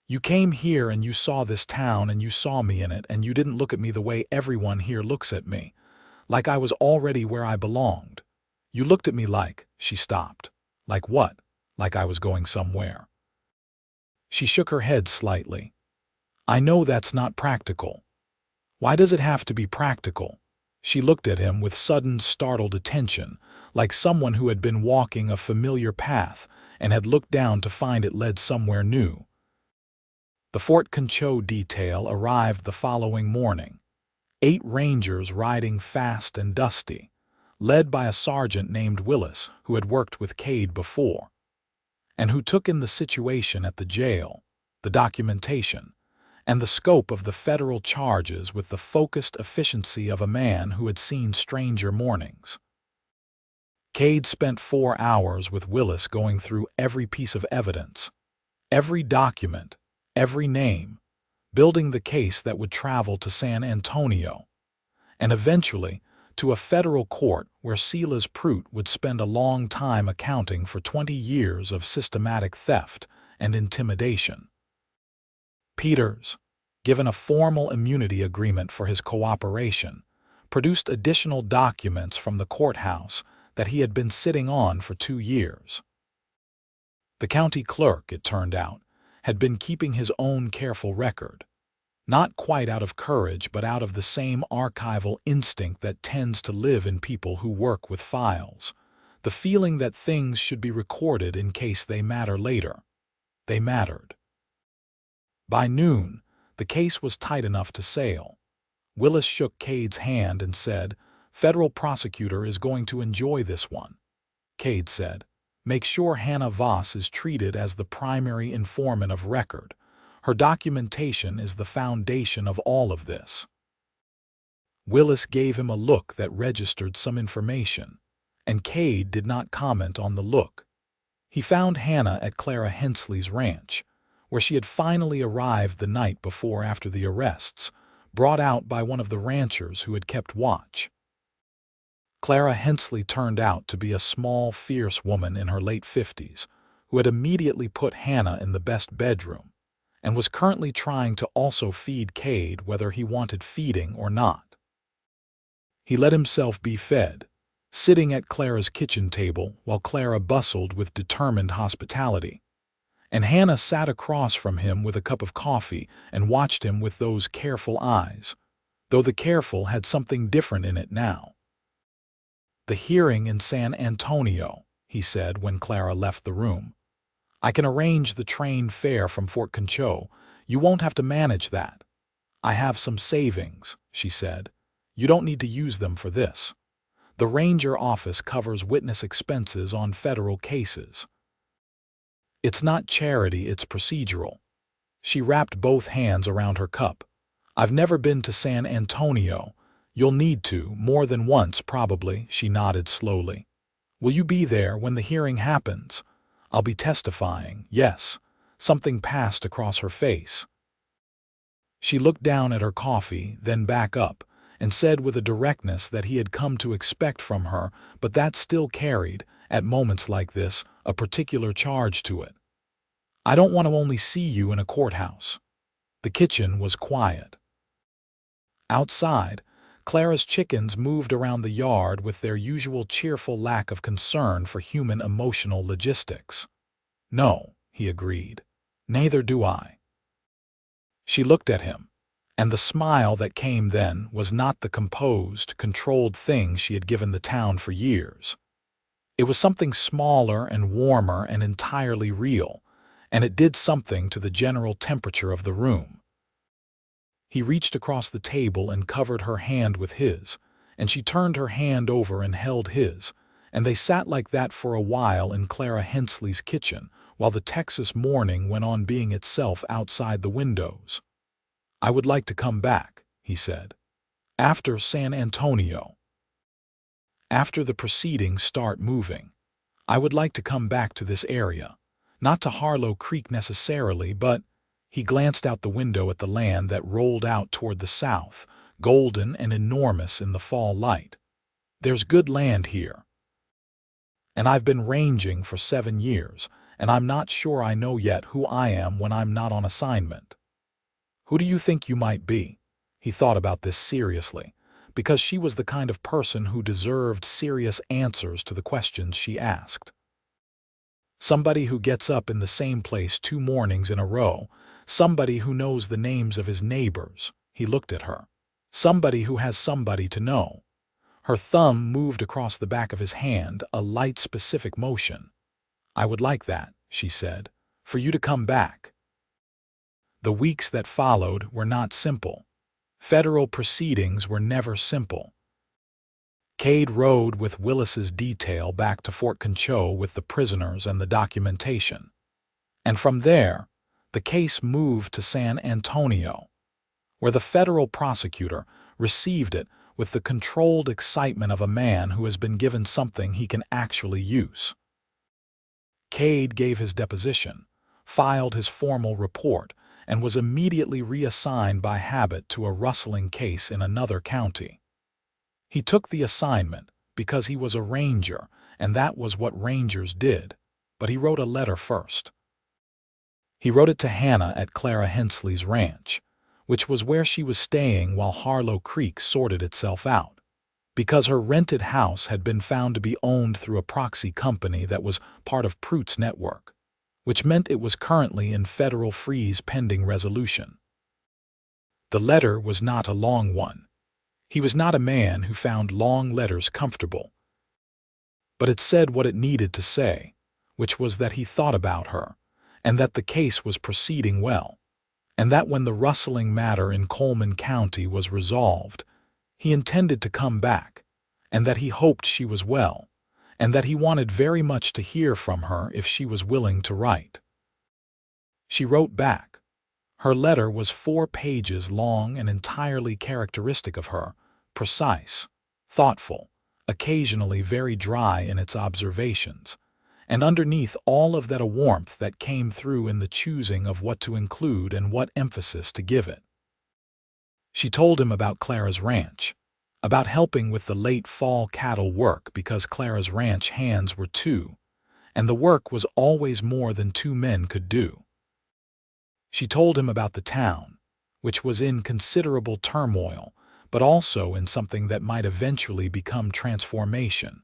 "You came here and you saw this town and you saw me in it and you didn't look at me the way everyone here looks at me, like I was already where I belonged. You looked at me like—" She stopped. "Like what?" "Like I was going somewhere." She shook her head slightly. "I know that's not practical." "Why does it have to be practical?" She looked at him with sudden, startled attention, like someone who had been walking a familiar path and had looked down to find it led somewhere new. The Fort Concho detail arrived the following morning. 8 rangers riding fast and dusty, led by a sergeant named Willis who had worked with Cade before, and who took in the situation at the jail, the documentation, and the scope of the federal charges with the focused efficiency of a man who had seen stranger mornings. Cade spent 4 hours with Willis going through every piece of evidence, every document, every name, building the case that would travel to San Antonio, and eventually to a federal court where Silas Prout would spend a long time accounting for 20 years of systematic theft and intimidation. Peters, given a formal immunity agreement for his cooperation, produced additional documents from the courthouse that he had been sitting on for 2 years. The county clerk, it turned out, had been keeping his own careful record, not quite out of courage but out of the same archival instinct that tends to live in people who work with files, the feeling that things should be recorded in case they matter later. They mattered. By noon, the case was tight enough to sail. Willis shook Cade's hand and said, "Federal prosecutor is going to enjoy this one." Cade said, "Make sure Hannah Voss is treated as the primary informant of record. Her documentation is the foundation of all of this." Willis gave him a look that registered some information, and Cade did not comment on the look. He found Hannah at Clara Hensley's ranch, where she had finally arrived the night before after the arrests, brought out by one of the ranchers who had kept watch. Clara Hensley turned out to be a small, fierce woman in her late 50s, who had immediately put Hannah in the best bedroom, and was currently trying to also feed Cade whether he wanted feeding or not. He let himself be fed, sitting at Clara's kitchen table while Clara bustled with determined hospitality, and Hannah sat across from him with a cup of coffee and watched him with those careful eyes, though the careful had something different in it now. "The hearing in San Antonio," he said when Clara left the room. "I can arrange the train fare from Fort Concho. You won't have to manage that." "I have some savings," she said. "You don't need to use them for this. The ranger office covers witness expenses on federal cases. It's not charity, it's procedural." She wrapped both hands around her cup. "I've never been to San Antonio. You'll need to, more than once probably," she nodded slowly. "Will you be there when the hearing happens?" "I'll be testifying, yes." Something passed across her face. She looked down at her coffee, then back up, and said with a directness that he had come to expect from her, but that still carried, at moments like this, a particular charge to it. "I don't want to only see you in a courthouse." The kitchen was quiet. Outside, Clara's chickens moved around the yard with their usual cheerful lack of concern for human emotional logistics. "No," he agreed. "Neither do I." She looked at him, and the smile that came then was not the composed, controlled thing she had given the town for years. It was something smaller and warmer and entirely real, and it did something to the general temperature of the room. He reached across the table and covered her hand with his, and she turned her hand over and held his, and they sat like that for a while in Clara Hensley's kitchen, while the Texas morning went on being itself outside the windows. "I would like to come back," he said. "After San Antonio. After the proceedings start moving. I would like to come back to this area. Not to Harlow Creek necessarily, but—" He glanced out the window at the land that rolled out toward the south, golden and enormous in the fall light. "There's good land here. And I've been ranging for 7 years, and I'm not sure I know yet who I am when I'm not on assignment." "Who do you think you might be?" He thought about this seriously, because she was the kind of person who deserved serious answers to the questions she asked. "Somebody who gets up in the same place 2 mornings in a row. Somebody who knows the names of his neighbors." He looked at her. "Somebody who has somebody to know." Her thumb moved across the back of his hand, a light, specific motion. "I would like that," she said, "for you to come back." The weeks that followed were not simple. Federal proceedings were never simple. Cade rode with Willis's detail back to Fort Concho with the prisoners and the documentation. And from there, the case moved to San Antonio, where the federal prosecutor received it with the controlled excitement of a man who has been given something he can actually use. Cade gave his deposition, filed his formal report, and was immediately reassigned by habit to a rustling case in another county. He took the assignment because he was a ranger, and that was what rangers did, but he wrote a letter first. He wrote it to Hannah at Clara Hensley's ranch, which was where she was staying while Harlow Creek sorted itself out, because her rented house had been found to be owned through a proxy company that was part of Pruitt's network, which meant it was currently in federal freeze pending resolution. The letter was not a long one. He was not a man who found long letters comfortable. But it said what it needed to say, which was that he thought about her, and that the case was proceeding well, and that when the rustling matter in Coleman County was resolved, he intended to come back, and that he hoped she was well, and that he wanted very much to hear from her if she was willing to write. She wrote back. Her letter was 4 pages long and entirely characteristic of her, precise, thoughtful, occasionally very dry in its observations, and underneath all of that a warmth that came through in the choosing of what to include and what emphasis to give it. She told him about Clara's ranch, about helping with the late fall cattle work because Clara's ranch hands were 2, and the work was always more than 2 men could do. She told him about the town, which was in considerable turmoil, but also in something that might eventually become transformation.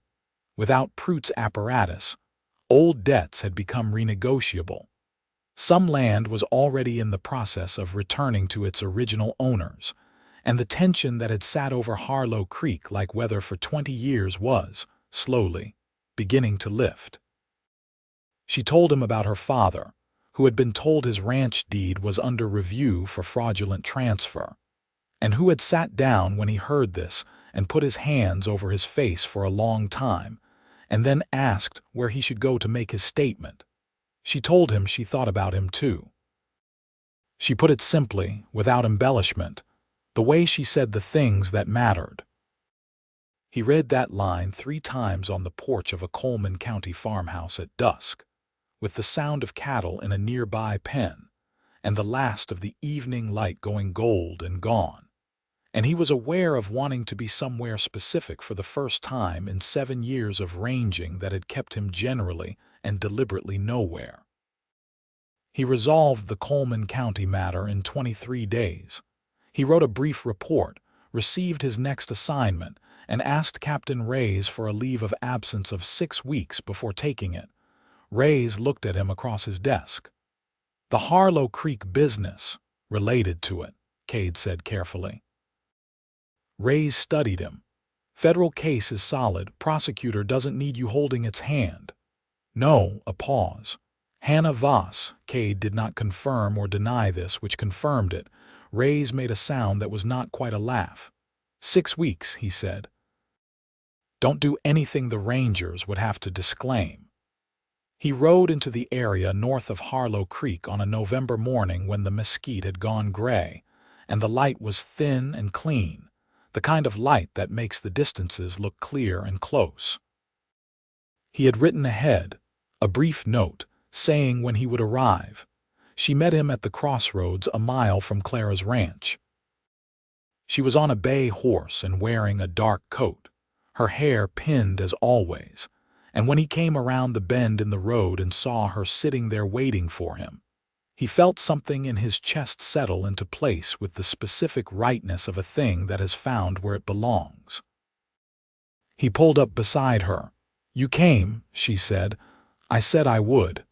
Without Pruitt's apparatus, old debts had become renegotiable. Some land was already in the process of returning to its original owners, and the tension that had sat over Harlow Creek like weather for 20 years was, slowly, beginning to lift. She told him about her father, who had been told his ranch deed was under review for fraudulent transfer, and who had sat down when he heard this and put his hands over his face for a long time, and then asked where he should go to make his statement. She told him she thought about him too. She put it simply, without embellishment, the way she said the things that mattered. He read that line 3 times on the porch of a Coleman County farmhouse at dusk, with the sound of cattle in a nearby pen, and the last of the evening light going gold and gone. And he was aware of wanting to be somewhere specific for the first time in 7 years of ranging that had kept him generally and deliberately nowhere. He resolved the Coleman County matter in 23 days. He wrote a brief report, received his next assignment, and asked Captain Reyes for a leave of absence of 6 weeks before taking it. Reyes looked at him across his desk. "The Harlow Creek business, related to it," Cade said carefully. Reyes studied him. "Federal case is solid. Prosecutor doesn't need you holding its hand." "No," a pause. "Hannah Voss." Cade did not confirm or deny this, which confirmed it. Reyes made a sound that was not quite a laugh. 6 weeks, he said. "Don't do anything the Rangers would have to disclaim." He rode into the area north of Harlow Creek on a November morning when the mesquite had gone gray, and the light was thin and clean, the kind of light that makes the distances look clear and close. He had written ahead, a brief note, saying when he would arrive. She met him at the crossroads a mile from Clara's ranch. She was on a bay horse and wearing a dark coat, her hair pinned as always, and when he came around the bend in the road and saw her sitting there waiting for him, he felt something in his chest settle into place with the specific rightness of a thing that has found where it belongs. He pulled up beside her. "You came," she said. "I said I would."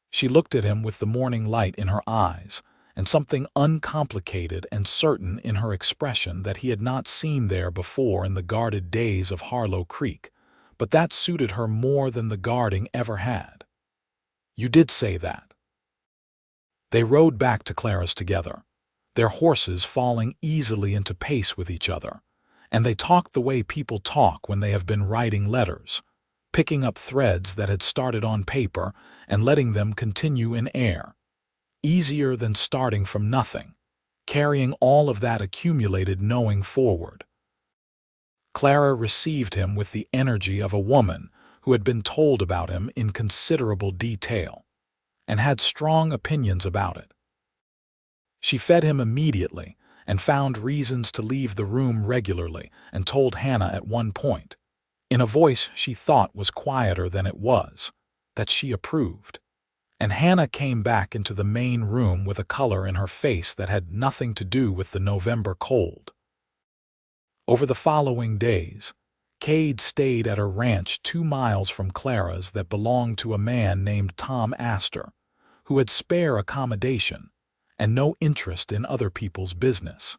She looked at him with the morning light in her eyes, and something uncomplicated and certain in her expression that he had not seen there before in the guarded days of Harlow Creek, but that suited her more than the guarding ever had. "You did say that." They rode back to Clara's together, their horses falling easily into pace with each other, and they talked the way people talk when they have been writing letters, picking up threads that had started on paper and letting them continue in air. Easier than starting from nothing, carrying all of that accumulated knowing forward. Clara received him with the energy of a woman who had been told about him in considerable detail, and had strong opinions about it. She fed him immediately and found reasons to leave the room regularly, and told Hannah at one point, in a voice she thought was quieter than it was, that she approved. And Hannah came back into the main room with a color in her face that had nothing to do with the November cold. Over the following days, Cade stayed at a ranch 2 miles from Clara's that belonged to a man named Tom Astor, who had spare accommodation and no interest in other people's business.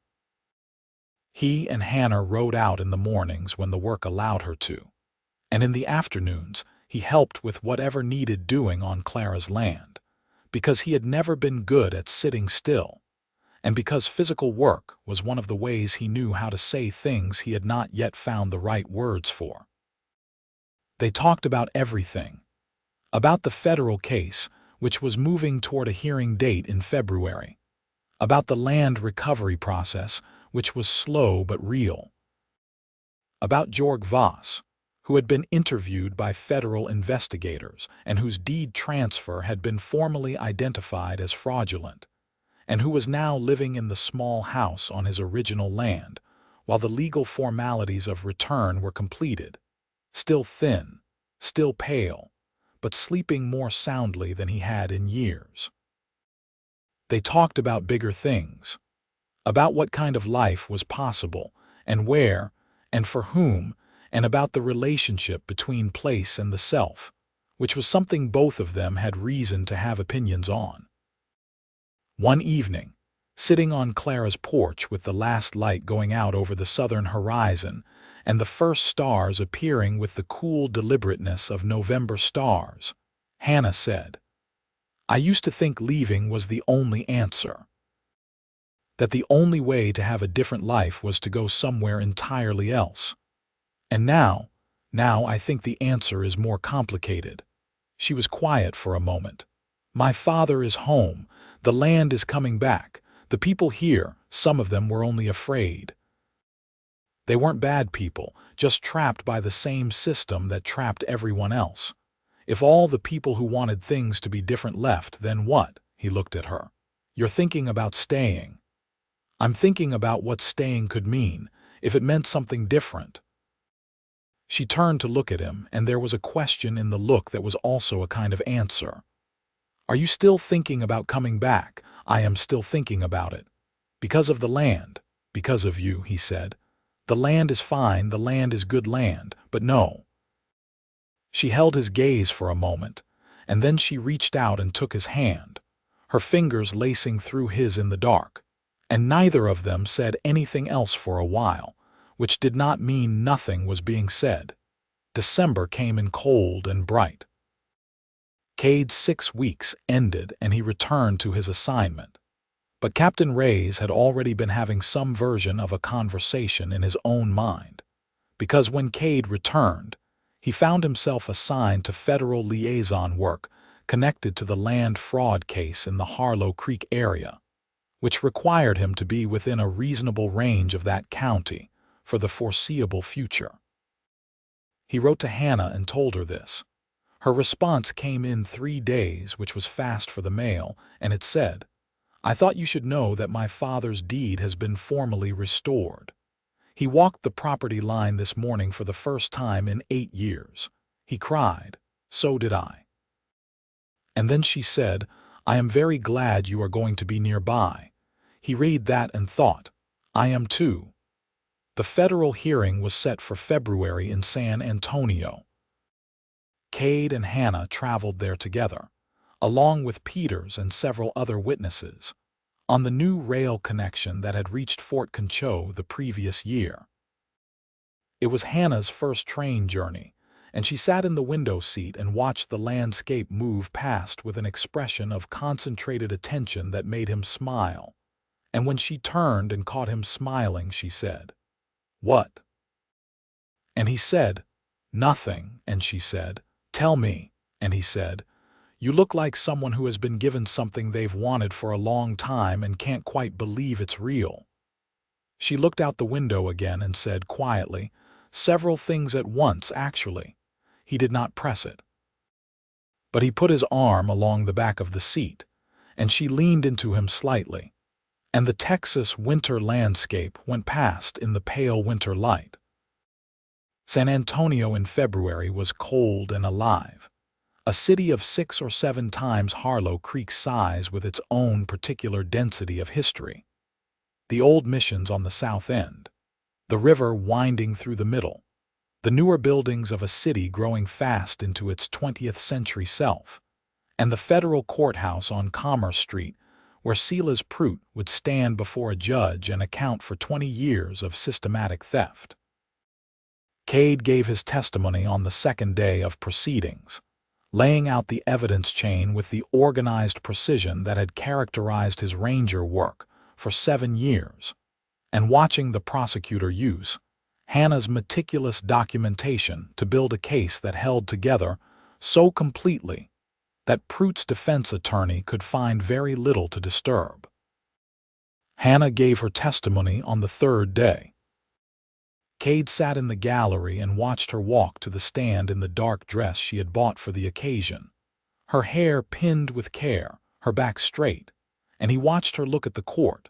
He and Hannah rode out in the mornings when the work allowed her to, and in the afternoons he helped with whatever needed doing on Clara's land, because he had never been good at sitting still, and because physical work was one of the ways he knew how to say things he had not yet found the right words for. They talked about everything, about the federal case, which was moving toward a hearing date in February, about the land recovery process, which was slow but real, about Jorg Voss, who had been interviewed by federal investigators and whose deed transfer had been formally identified as fraudulent, and who was now living in the small house on his original land, while the legal formalities of return were completed, still thin, still pale, but sleeping more soundly than he had in years. They talked about bigger things, about what kind of life was possible, and where, and for whom, and about the relationship between place and the self, which was something both of them had reason to have opinions on. One evening, sitting on Clara's porch with the last light going out over the southern horizon and the first stars appearing with the cool deliberateness of November stars, Hannah said, "I used to think leaving was the only answer, that the only way to have a different life was to go somewhere entirely else. And now I think the answer is more complicated." She was quiet for a moment. "My father is home. The land is coming back. The people here, some of them were only afraid. They weren't bad people, just trapped by the same system that trapped everyone else. If all the people who wanted things to be different left, then what?" He looked at her. "You're thinking about staying." "I'm thinking about what staying could mean, if it meant something different." She turned to look at him, and there was a question in the look that was also a kind of answer. "Are you still thinking about coming back?" "I am still thinking about it. Because of the land." "Because of you," he said. "The land is fine, the land is good land, but no." She held his gaze for a moment, and then she reached out and took his hand, her fingers lacing through his in the dark, and neither of them said anything else for a while, which did not mean nothing was being said. December came in cold and bright. Cade's 6 weeks ended and he returned to his assignment. But Captain Reyes had already been having some version of a conversation in his own mind, because when Cade returned, he found himself assigned to federal liaison work connected to the land fraud case in the Harlow Creek area, which required him to be within a reasonable range of that county for the foreseeable future. He wrote to Hannah and told her this. Her response came in 3 days, which was fast for the mail, and it said, "I thought you should know that my father's deed has been formally restored. He walked the property line this morning for the first time in 8 years. He cried. So did I." And then she said, "I am very glad you are going to be nearby." He read that and thought, "I am too." The federal hearing was set for February in San Antonio. Cade and Hannah traveled there together, along with Peters and several other witnesses, on the new rail connection that had reached Fort Concho the previous year. It was Hannah's first train journey, and she sat in the window seat and watched the landscape move past with an expression of concentrated attention that made him smile. And when she turned and caught him smiling, she said, "What?" And he said, "Nothing." And she said, "Tell me." And he said, "You look like someone who has been given something they've wanted for a long time and can't quite believe it's real." She looked out the window again and said quietly, "Several things at once, actually." He did not press it, but he put his arm along the back of the seat, and she leaned into him slightly, and the Texas winter landscape went past in the pale winter light. San Antonio in February was cold and alive, a city of 6 or 7 times Harlow Creek's size with its own particular density of history. The old missions on the south end, the river winding through the middle, the newer buildings of a city growing fast into its 20th century self, and the federal courthouse on Commerce Street where Silas Prout would stand before a judge and account for 20 years of systematic theft. Cade gave his testimony on the second day of proceedings, laying out the evidence chain with the organized precision that had characterized his ranger work for 7 years, and watching the prosecutor use Hannah's meticulous documentation to build a case that held together so completely that Prout's defense attorney could find very little to disturb. Hannah gave her testimony on the 3rd day. Cade sat in the gallery and watched her walk to the stand in the dark dress she had bought for the occasion, her hair pinned with care, her back straight, and he watched her look at the court,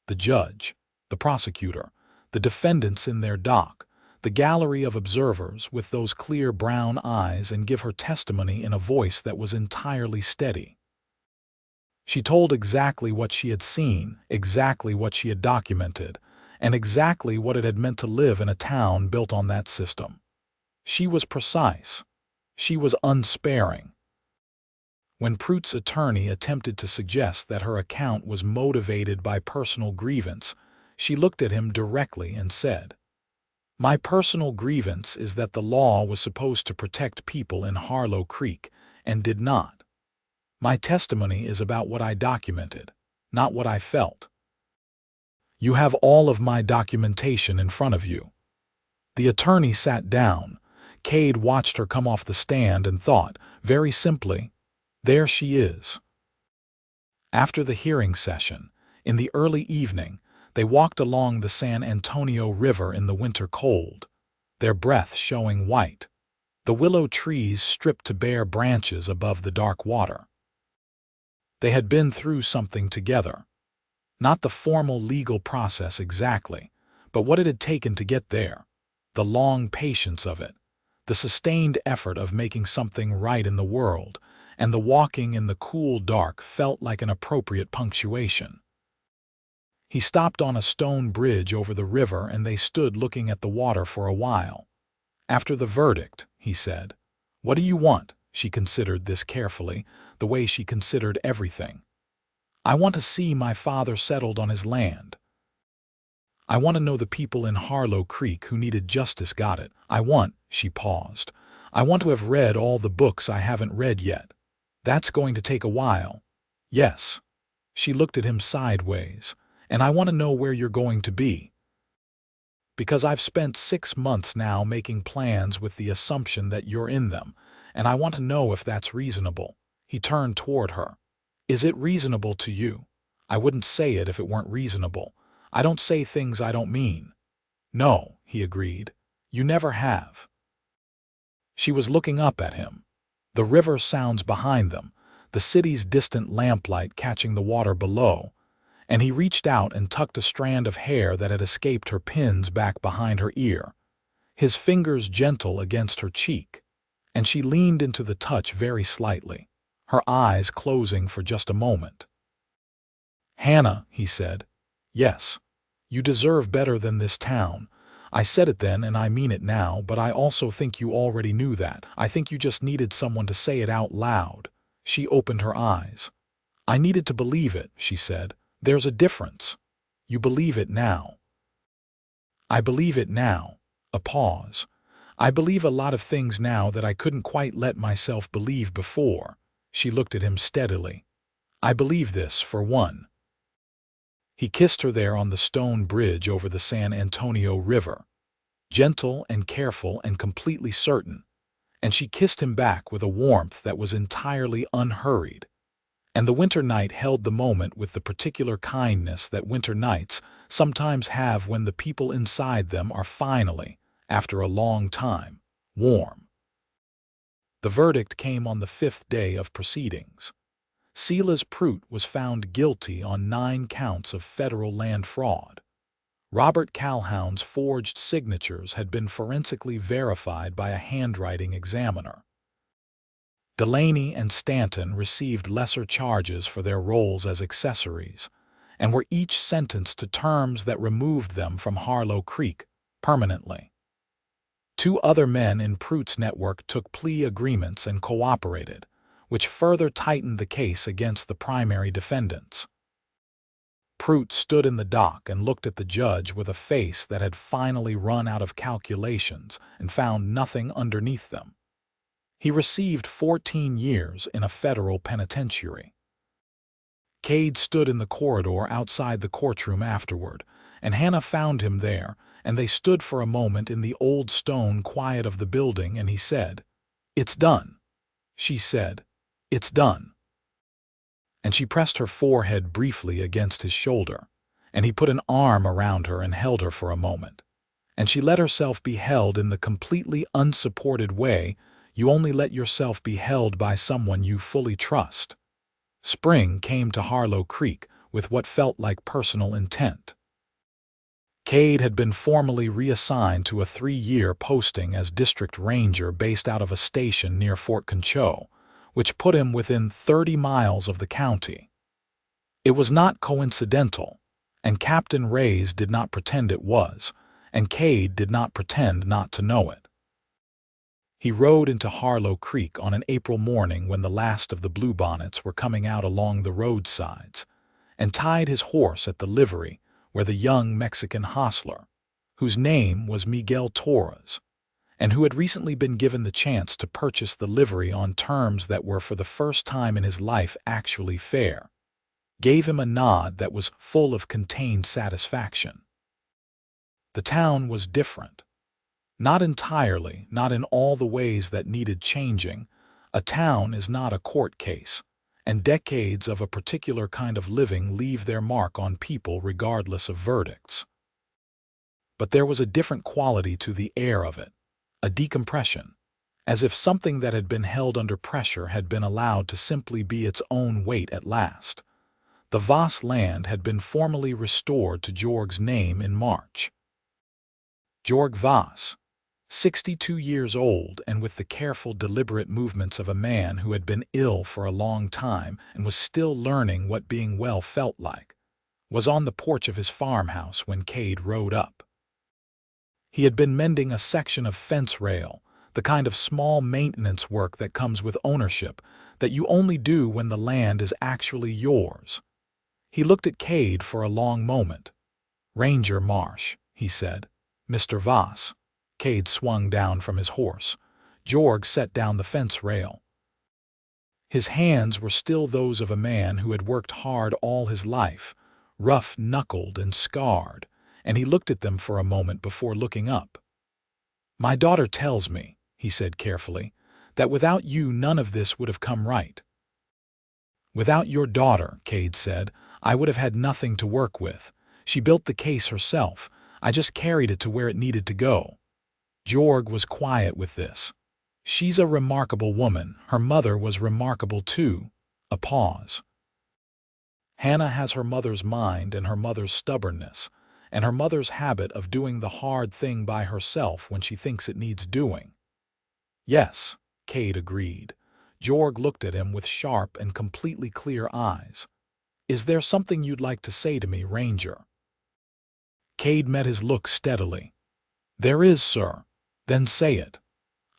the judge, the prosecutor, the defendants in their dock, the gallery of observers with those clear brown eyes, and give her testimony in a voice that was entirely steady. She told exactly what she had seen, exactly what she had documented, and exactly what it had meant to live in a town built on that system. She was precise. She was unsparing. When Pruitt's attorney attempted to suggest that her account was motivated by personal grievance, she looked at him directly and said, "My personal grievance is that the law was supposed to protect people in Harlow Creek and did not. My testimony is about what I documented, not what I felt. You have all of my documentation in front of you." The attorney sat down. Cade watched her come off the stand and thought, very simply, there she is. After the hearing session, in the early evening, they walked along the San Antonio River in the winter cold, their breath showing white, the willow trees stripped to bare branches above the dark water. They had been through something together. Not the formal legal process exactly, but what it had taken to get there, the long patience of it, the sustained effort of making something right in the world, and the walking in the cool dark felt like an appropriate punctuation. He stopped on a stone bridge over the river and they stood looking at the water for a while. "After the verdict," he said. "What do you want?" She considered this carefully, the way she considered everything. "I want to see my father settled on his land. I want to know the people in Harlow Creek who needed justice got it. She paused. "I want to have read all the books I haven't read yet. That's going to take a while." "Yes." She looked at him sideways. "And I want to know where you're going to be. Because I've spent 6 months now making plans with the assumption that you're in them, and I want to know if that's reasonable." He turned toward her. "Is it reasonable to you? I wouldn't say it if it weren't reasonable. I don't say things I don't mean." "No," he agreed. "You never have." She was looking up at him. The river sounds behind them, the city's distant lamplight catching the water below, and he reached out and tucked a strand of hair that had escaped her pins back behind her ear, his fingers gentle against her cheek, and she leaned into the touch very slightly, her eyes closing for just a moment. "Hannah," he said. "Yes, you deserve better than this town. I said it then and I mean it now, but I also think you already knew that. I think you just needed someone to say it out loud." She opened her eyes. "I needed to believe it," she said. "There's a difference. You believe it now." "I believe it now." A pause. "I believe a lot of things now that I couldn't quite let myself believe before." She looked at him steadily. "I believe this, for one." He kissed her there on the stone bridge over the San Antonio River, gentle and careful and completely certain, and she kissed him back with a warmth that was entirely unhurried. And the winter night held the moment with the particular kindness that winter nights sometimes have when the people inside them are finally, after a long time, warm. The verdict came on the 5th day of proceedings. Silas Pruitt was found guilty on 9 counts of federal land fraud. Robert Calhoun's forged signatures had been forensically verified by a handwriting examiner. Delaney and Stanton received lesser charges for their roles as accessories, and were each sentenced to terms that removed them from Harlow Creek permanently. 2 other men in Pruitt's network took plea agreements and cooperated, which further tightened the case against the primary defendants. Pruitt stood in the dock and looked at the judge with a face that had finally run out of calculations and found nothing underneath them. He received 14 years in a federal penitentiary. Cade stood in the corridor outside the courtroom afterward, and Hannah found him there, and they stood for a moment in the old stone quiet of the building, and he said, "It's done." She said, "It's done." And she pressed her forehead briefly against his shoulder, and he put an arm around her and held her for a moment. And she let herself be held in the completely unsupported way you only let yourself be held by someone you fully trust. Spring came to Harlow Creek with what felt like personal intent. Cade had been formally reassigned to a 3-year posting as district ranger based out of a station near Fort Concho, which put him within 30 miles of the county. It was not coincidental, and Captain Reyes did not pretend it was, and Cade did not pretend not to know it. He rode into Harlow Creek on an April morning when the last of the bluebonnets were coming out along the roadsides, and tied his horse at the livery where the young Mexican hostler, whose name was Miguel Torres, and who had recently been given the chance to purchase the livery on terms that were for the first time in his life actually fair, gave him a nod that was full of contained satisfaction. The town was different. Not entirely, not in all the ways that needed changing. A town is not a court case, and decades of a particular kind of living leave their mark on people regardless of verdicts. But there was a different quality to the air of it, a decompression, as if something that had been held under pressure had been allowed to simply be its own weight at last. The Voss land had been formally restored to Jorg's name in March. Jorg Voss, 62 years old and with the careful, deliberate movements of a man who had been ill for a long time and was still learning what being well felt like, was on the porch of his farmhouse when Cade rode up. He had been mending a section of fence rail, the kind of small maintenance work that comes with ownership, that you only do when the land is actually yours. He looked at Cade for a long moment. "Ranger Marsh," he said. "Mr. Voss." Cade swung down from his horse. Jorg set down the fence rail. His hands were still those of a man who had worked hard all his life, rough-knuckled and scarred, and he looked at them for a moment before looking up. "My daughter tells me," he said carefully, "that without you none of this would have come right." "Without your daughter," Cade said, "I would have had nothing to work with. She built the case herself. I just carried it to where it needed to go." Jorg was quiet with this. "She's a remarkable woman. Her mother was remarkable too." A pause. "Hannah has her mother's mind and her mother's stubbornness, and her mother's habit of doing the hard thing by herself when she thinks it needs doing." "Yes," Cade agreed. Jorg looked at him with sharp and completely clear eyes. "Is there something you'd like to say to me, Ranger?" Cade met his look steadily. "There is, sir." "Then say it."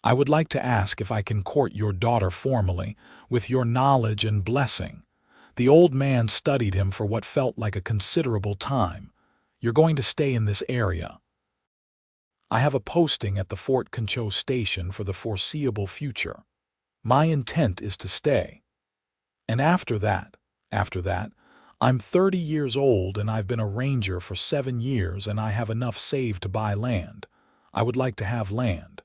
"I would like to ask if I can court your daughter formally, with your knowledge and blessing." The old man studied him for what felt like a considerable time. "You're going to stay in this area." "I have a posting at the Fort Concho station for the foreseeable future. My intent is to stay. And after that, I'm 30 years old and I've been a ranger for 7 years and I have enough saved to buy land. I would like to have land.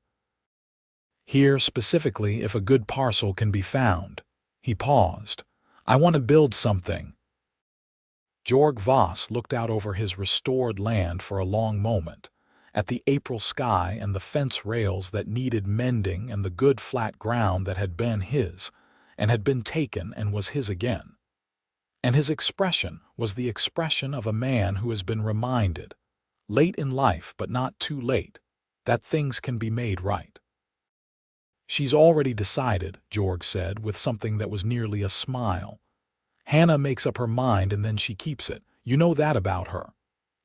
Here specifically if a good parcel can be found." He paused. "I want to build something." Jorg Voss looked out over his restored land for a long moment, at the April sky and the fence rails that needed mending and the good flat ground that had been his, and had been taken and was his again. And his expression was the expression of a man who has been reminded, late in life but not too late, that things can be made right. "She's already decided," Jorg said with something that was nearly a smile. "Hannah makes up her mind and then she keeps it. You know that about her."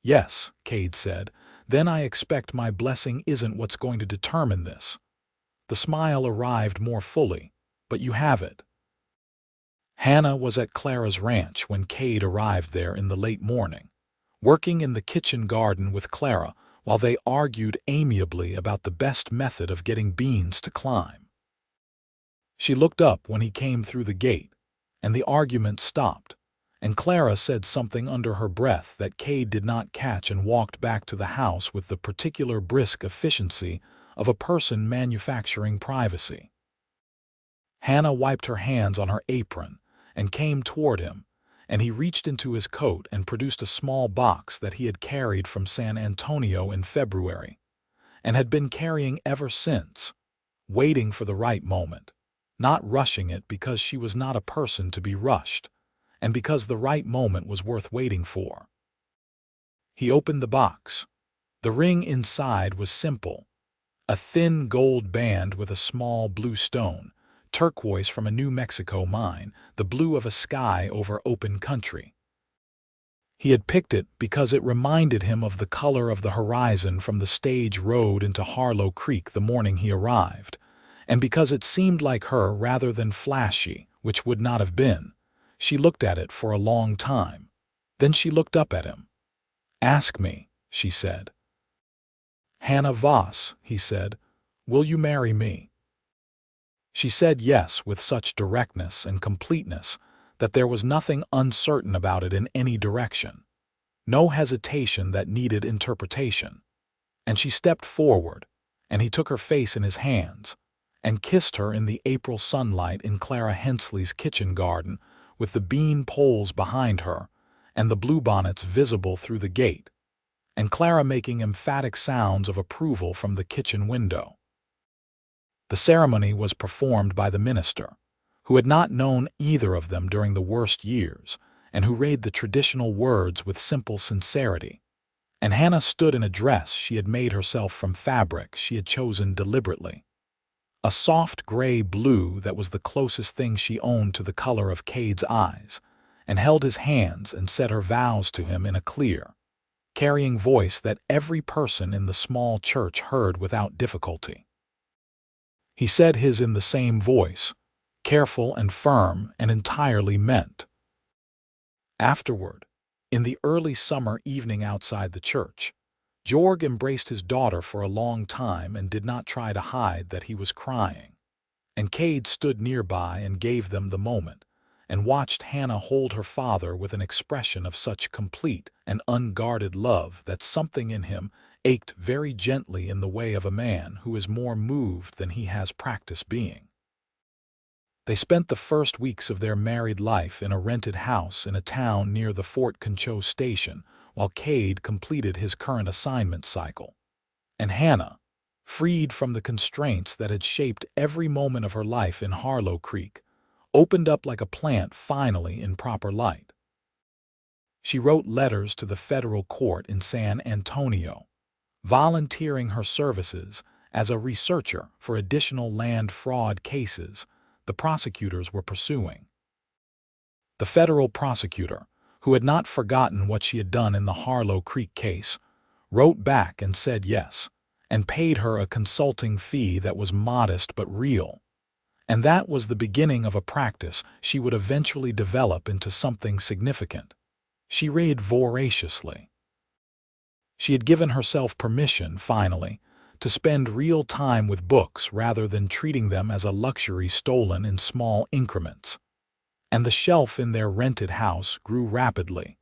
"Yes," Cade said. "Then I expect my blessing isn't what's going to determine this." The smile arrived more fully. "But you have it." Hannah was at Clara's ranch when Cade arrived there in the late morning, working in the kitchen garden with Clara while they argued amiably about the best method of getting beans to climb. She looked up when he came through the gate, and the argument stopped, and Clara said something under her breath that Cade did not catch and walked back to the house with the particular brisk efficiency of a person manufacturing privacy. Hannah wiped her hands on her apron and came toward him, and he reached into his coat and produced a small box that he had carried from San Antonio in February, and had been carrying ever since, waiting for the right moment, not rushing it because she was not a person to be rushed, and because the right moment was worth waiting for. He opened the box. The ring inside was simple, a thin gold band with a small blue stone, turquoise from a New Mexico mine, the blue of a sky over open country. He had picked it because it reminded him of the color of the horizon from the stage road into Harlow Creek the morning he arrived, and because it seemed like her rather than flashy, which would not have been, she looked at it for a long time. Then she looked up at him. "Ask me," she said. "Hannah Voss," he said, "will you marry me?" She said yes with such directness and completeness that there was nothing uncertain about it in any direction, no hesitation that needed interpretation. And she stepped forward, and he took her face in his hands and kissed her in the April sunlight in Clara Hensley's kitchen garden, with the bean poles behind her and the bluebonnets visible through the gate, and Clara making emphatic sounds of approval from the kitchen window. The ceremony was performed by the minister, who had not known either of them during the worst years, and who read the traditional words with simple sincerity. And Hannah stood in a dress she had made herself from fabric she had chosen deliberately. A soft gray blue that was the closest thing she owned to the color of Cade's eyes, and held his hands and said her vows to him in a clear, carrying voice that every person in the small church heard without difficulty. He said his in the same voice, careful and firm and entirely meant. Afterward, in the early summer evening outside the church, Georg embraced his daughter for a long time and did not try to hide that he was crying. And Cade stood nearby and gave them the moment, and watched Hannah hold her father with an expression of such complete and unguarded love that something in him ached very gently in the way of a man who is more moved than he has practice being. They spent the first weeks of their married life in a rented house in a town near the Fort Concho station, while Cade completed his current assignment cycle. And Hannah, freed from the constraints that had shaped every moment of her life in Harlow Creek, opened up like a plant finally in proper light. She wrote letters to the federal court in San Antonio, volunteering her services as a researcher for additional land fraud cases the prosecutors were pursuing. The federal prosecutor, who had not forgotten what she had done in the Harlow Creek case, wrote back and said yes, and paid her a consulting fee that was modest but real. And that was the beginning of a practice she would eventually develop into something significant. She read voraciously. She had given herself permission, finally, to spend real time with books rather than treating them as a luxury stolen in small increments. And the shelf in their rented house grew rapidly,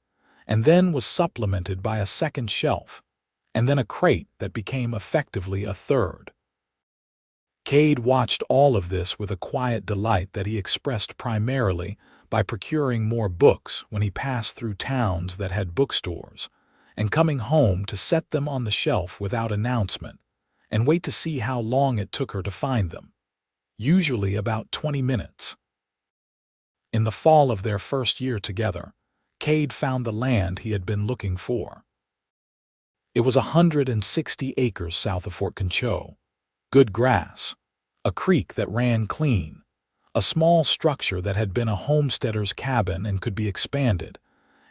and then was supplemented by a second shelf, and then a crate that became effectively a third. Cade watched all of this with a quiet delight that he expressed primarily by procuring more books when he passed through towns that had bookstores, and coming home to set them on the shelf without announcement, and wait to see how long it took her to find them, usually about 20 minutes. In the fall of their first year together, Cade found the land he had been looking for. It was 160 acres south of Fort Concho, good grass, a creek that ran clean, a small structure that had been a homesteader's cabin and could be expanded,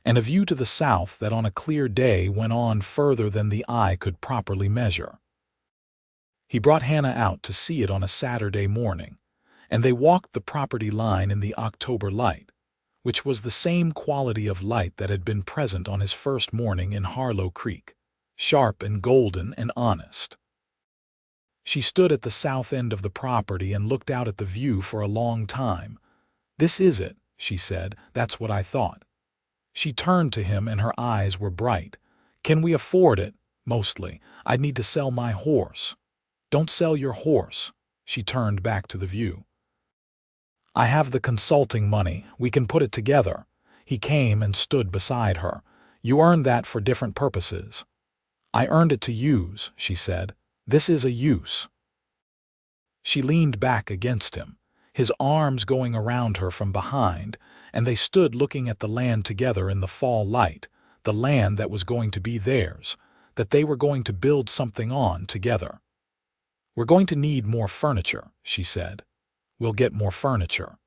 and a view to the south that on a clear day went on further than the eye could properly measure. He brought Hannah out to see it on a Saturday morning, and they walked the property line in the October light, which was the same quality of light that had been present on his first morning in Harlow Creek, sharp and golden and honest. She stood at the south end of the property and looked out at the view for a long time. "This is it," she said. "That's what I thought." She turned to him and her eyes were bright. "Can we afford it?" "Mostly. I'd need to sell my horse." "Don't sell your horse." She turned back to the view. "I have the consulting money. We can put it together." He came and stood beside her. "You earned that for different purposes." "I earned it to use," she said. "This is a use." She leaned back against him, his arms going around her from behind, and they stood looking at the land together in the fall light, the land that was going to be theirs, that they were going to build something on together. "We're going to need more furniture," she said. "We'll get more furniture."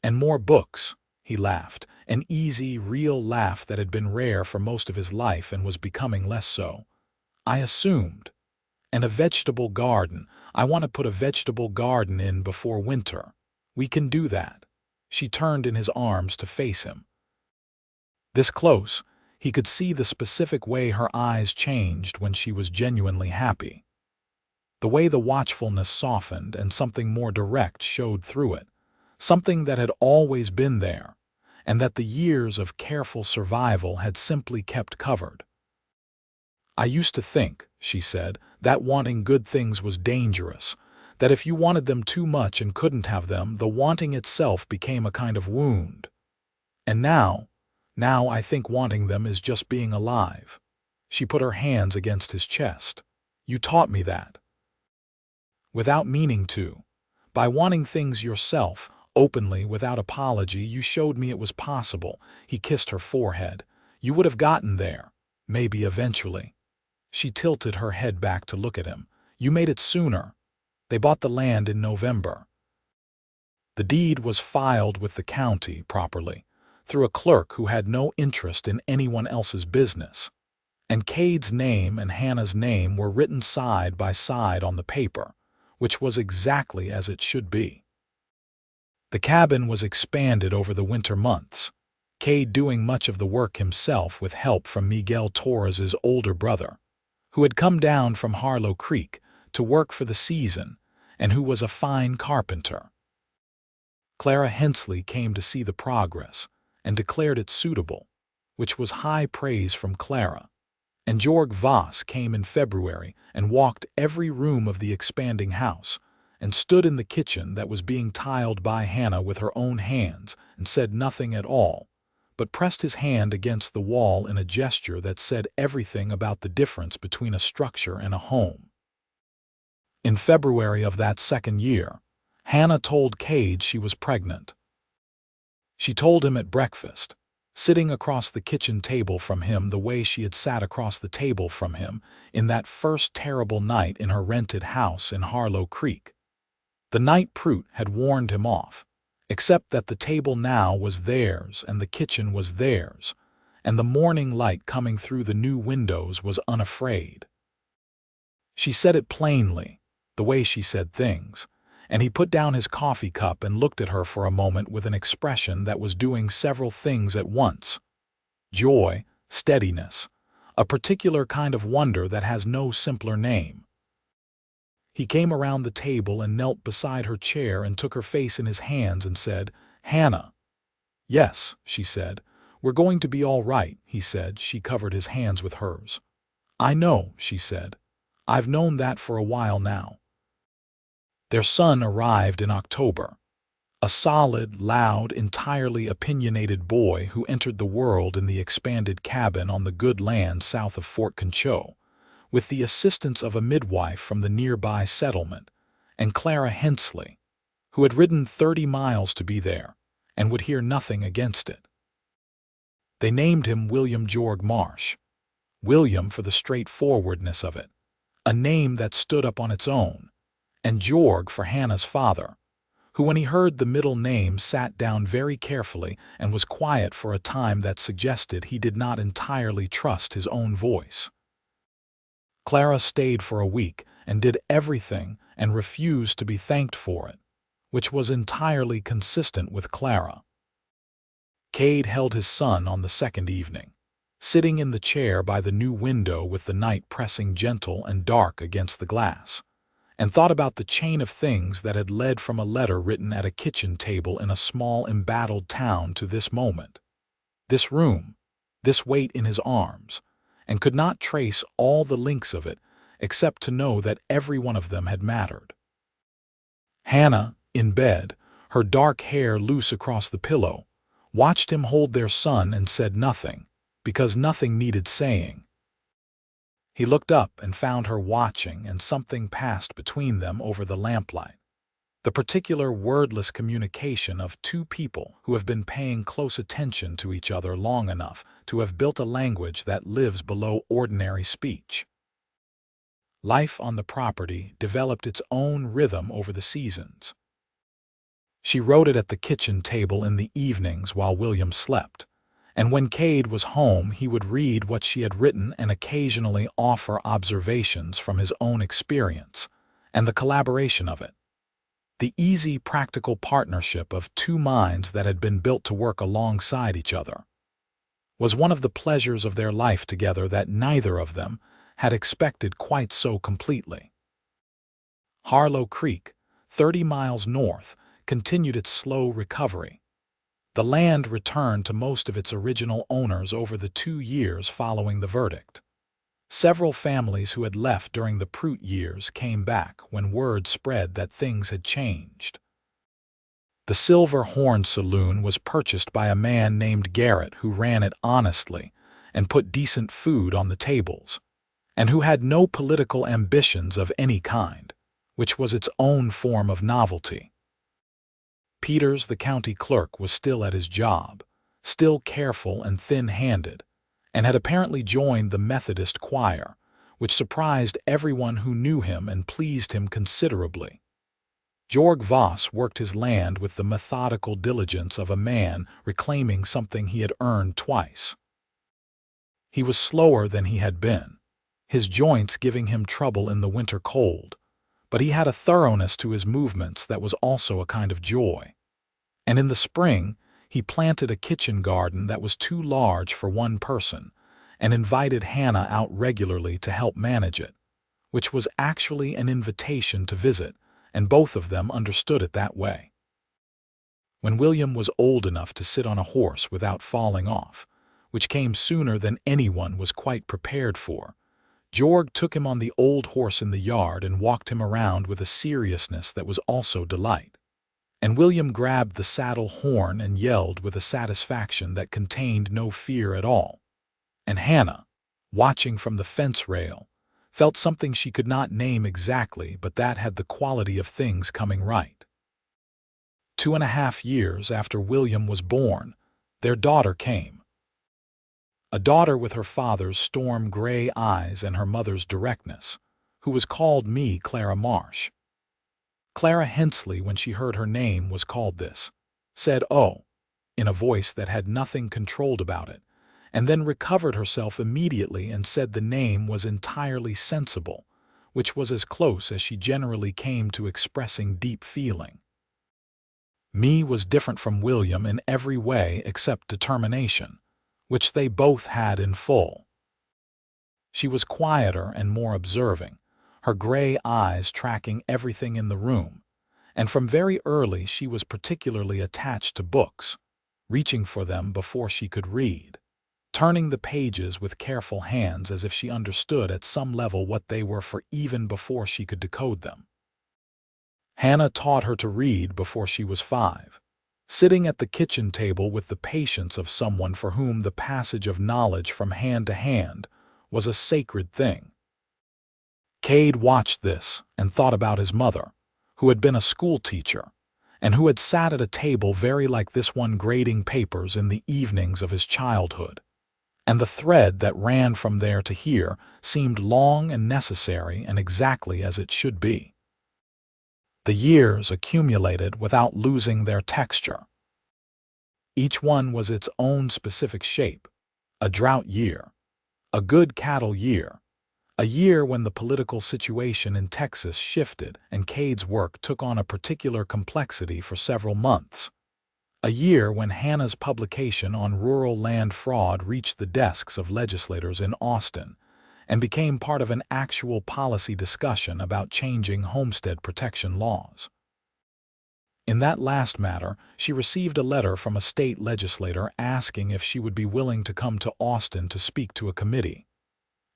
"And more books," he laughed, an easy, real laugh that had been rare for most of his life and was becoming less so. "I assumed." And a vegetable garden. I want to put a vegetable garden in before winter. We can do that." She turned in his arms to face him. This close, he could see the specific way her eyes changed when she was genuinely happy. The way the watchfulness softened and something more direct showed through it, something that had always been there, and that the years of careful survival had simply kept covered. "I used to think," she said, "that wanting good things was dangerous, that if you wanted them too much and couldn't have them, the wanting itself became a kind of wound. And now I think wanting them is just being alive." She put her hands against his chest. "You taught me that. Without meaning to. By wanting things yourself, openly, without apology, you showed me it was possible." He kissed her forehead. "You would have gotten there, maybe eventually." She tilted her head back to look at him. "You made it sooner. They bought the land in November. The deed was filed with the county properly, through a clerk who had no interest in anyone else's business. And Cade's name and Hannah's name were written side by side on the paper, which was exactly as it should be. The cabin was expanded over the winter months, Cade doing much of the work himself with help from Miguel Torres's older brother, who had come down from Harlow Creek to work for the season and who was a fine carpenter. Clara Hensley came to see the progress and declared it suitable, which was high praise from Clara. And Jorg Voss came in February and walked every room of the expanding house and stood in the kitchen that was being tiled by Hannah with her own hands and said nothing at all, but pressed his hand against the wall in a gesture that said everything about the difference between a structure and a home. In February of that second year, Hannah told Cade she was pregnant. She told him at breakfast, sitting across the kitchen table from him the way she had sat across the table from him in that first terrible night in her rented house in Harlow Creek. The night Prout had warned him off, except that the table now was theirs and the kitchen was theirs, and the morning light coming through the new windows was unafraid. She said it plainly, the way she said things, and he put down his coffee cup and looked at her for a moment with an expression that was doing several things at once: joy, steadiness, a particular kind of wonder that has no simpler name. He came around the table and knelt beside her chair and took her face in his hands and said, "Hannah." "Yes," she said. "We're going to be all right," he said. She covered his hands with hers. "I know," she said. "I've known that for a while now." Their son arrived in October. A solid, loud, entirely opinionated boy who entered the world in the expanded cabin on the good land south of Fort Concho, with the assistance of a midwife from the nearby settlement, and Clara Hensley, who had ridden 30 miles to be there and would hear nothing against it. They named him William Jorg Marsh. William for the straightforwardness of it, a name that stood up on its own, and Jorg for Hannah's father, who when he heard the middle name sat down very carefully and was quiet for a time that suggested he did not entirely trust his own voice. Clara stayed for a week and did everything and refused to be thanked for it, which was entirely consistent with Clara. Cade held his son on the second evening, sitting in the chair by the new window with the night pressing gentle and dark against the glass, and thought about the chain of things that had led from a letter written at a kitchen table in a small embattled town to this moment, this room, this weight in his arms, and could not trace all the links of it except to know that every one of them had mattered. Hannah, in bed, her dark hair loose across the pillow, watched him hold their son and said nothing, because nothing needed saying. He looked up and found her watching, and something passed between them over the lamplight. The particular wordless communication of two people who have been paying close attention to each other long enough to have built a language that lives below ordinary speech. Life on the property developed its own rhythm over the seasons. She wrote it at the kitchen table in the evenings while William slept, and when Cade was home he would read what she had written and occasionally offer observations from his own experience and the collaboration of it. The easy, practical partnership of two minds that had been built to work alongside each other was one of the pleasures of their life together that neither of them had expected quite so completely. Harlow Creek, 30 miles north, continued its slow recovery. The land returned to most of its original owners over the 2 years following the verdict. Several families who had left during the Prout years came back when word spread that things had changed. The Silver Horn Saloon was purchased by a man named Garrett who ran it honestly and put decent food on the tables, and who had no political ambitions of any kind, which was its own form of novelty. Peters, the county clerk, was still at his job, still careful and thin-handed, and had apparently joined the Methodist choir, which surprised everyone who knew him and pleased him considerably. Jorg Voss worked his land with the methodical diligence of a man reclaiming something he had earned twice. He was slower than he had been, his joints giving him trouble in the winter cold, but he had a thoroughness to his movements that was also a kind of joy. And in the spring, he planted a kitchen garden that was too large for one person and invited Hannah out regularly to help manage it, which was actually an invitation to visit, and both of them understood it that way. When William was old enough to sit on a horse without falling off, which came sooner than anyone was quite prepared for, Jorg took him on the old horse in the yard and walked him around with a seriousness that was also delight. And William grabbed the saddle horn and yelled with a satisfaction that contained no fear at all. And Hannah, watching from the fence rail, felt something she could not name exactly, but that had the quality of things coming right. 2.5 years after William was born, their daughter came. A daughter with her father's storm gray eyes and her mother's directness, who was called me Clara Marsh. Clara Hensley, when she heard her name was called this, said "Oh," in a voice that had nothing controlled about it, and then recovered herself immediately and said the name was entirely sensible, which was as close as she generally came to expressing deep feeling. Me was different from William in every way except determination, which they both had in full. She was quieter and more observing, her gray eyes tracking everything in the room, and from very early she was particularly attached to books, reaching for them before she could read, turning the pages with careful hands as if she understood at some level what they were for even before she could decode them. Hannah taught her to read before she was 5, sitting at the kitchen table with the patience of someone for whom the passage of knowledge from hand to hand was a sacred thing. Cade watched this and thought about his mother, who had been a school teacher, and who had sat at a table very like this one grading papers in the evenings of his childhood, and the thread that ran from there to here seemed long and necessary and exactly as it should be. The years accumulated without losing their texture. Each one was its own specific shape: a drought year, a good cattle year, a year when the political situation in Texas shifted and Cade's work took on a particular complexity for several months, a year when Hannah's publication on rural land fraud reached the desks of legislators in Austin and became part of an actual policy discussion about changing homestead protection laws. In that last matter, she received a letter from a state legislator asking if she would be willing to come to Austin to speak to a committee.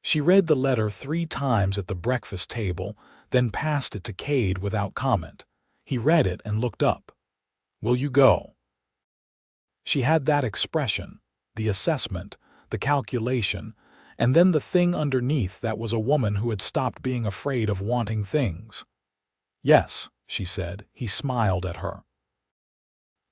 She read the letter 3 times at the breakfast table, then passed it to Cade without comment. He read it and looked up. "Will you go?" She had that expression, the assessment, the calculation, and then the thing underneath that was a woman who had stopped being afraid of wanting things. "Yes," she said. He smiled at her.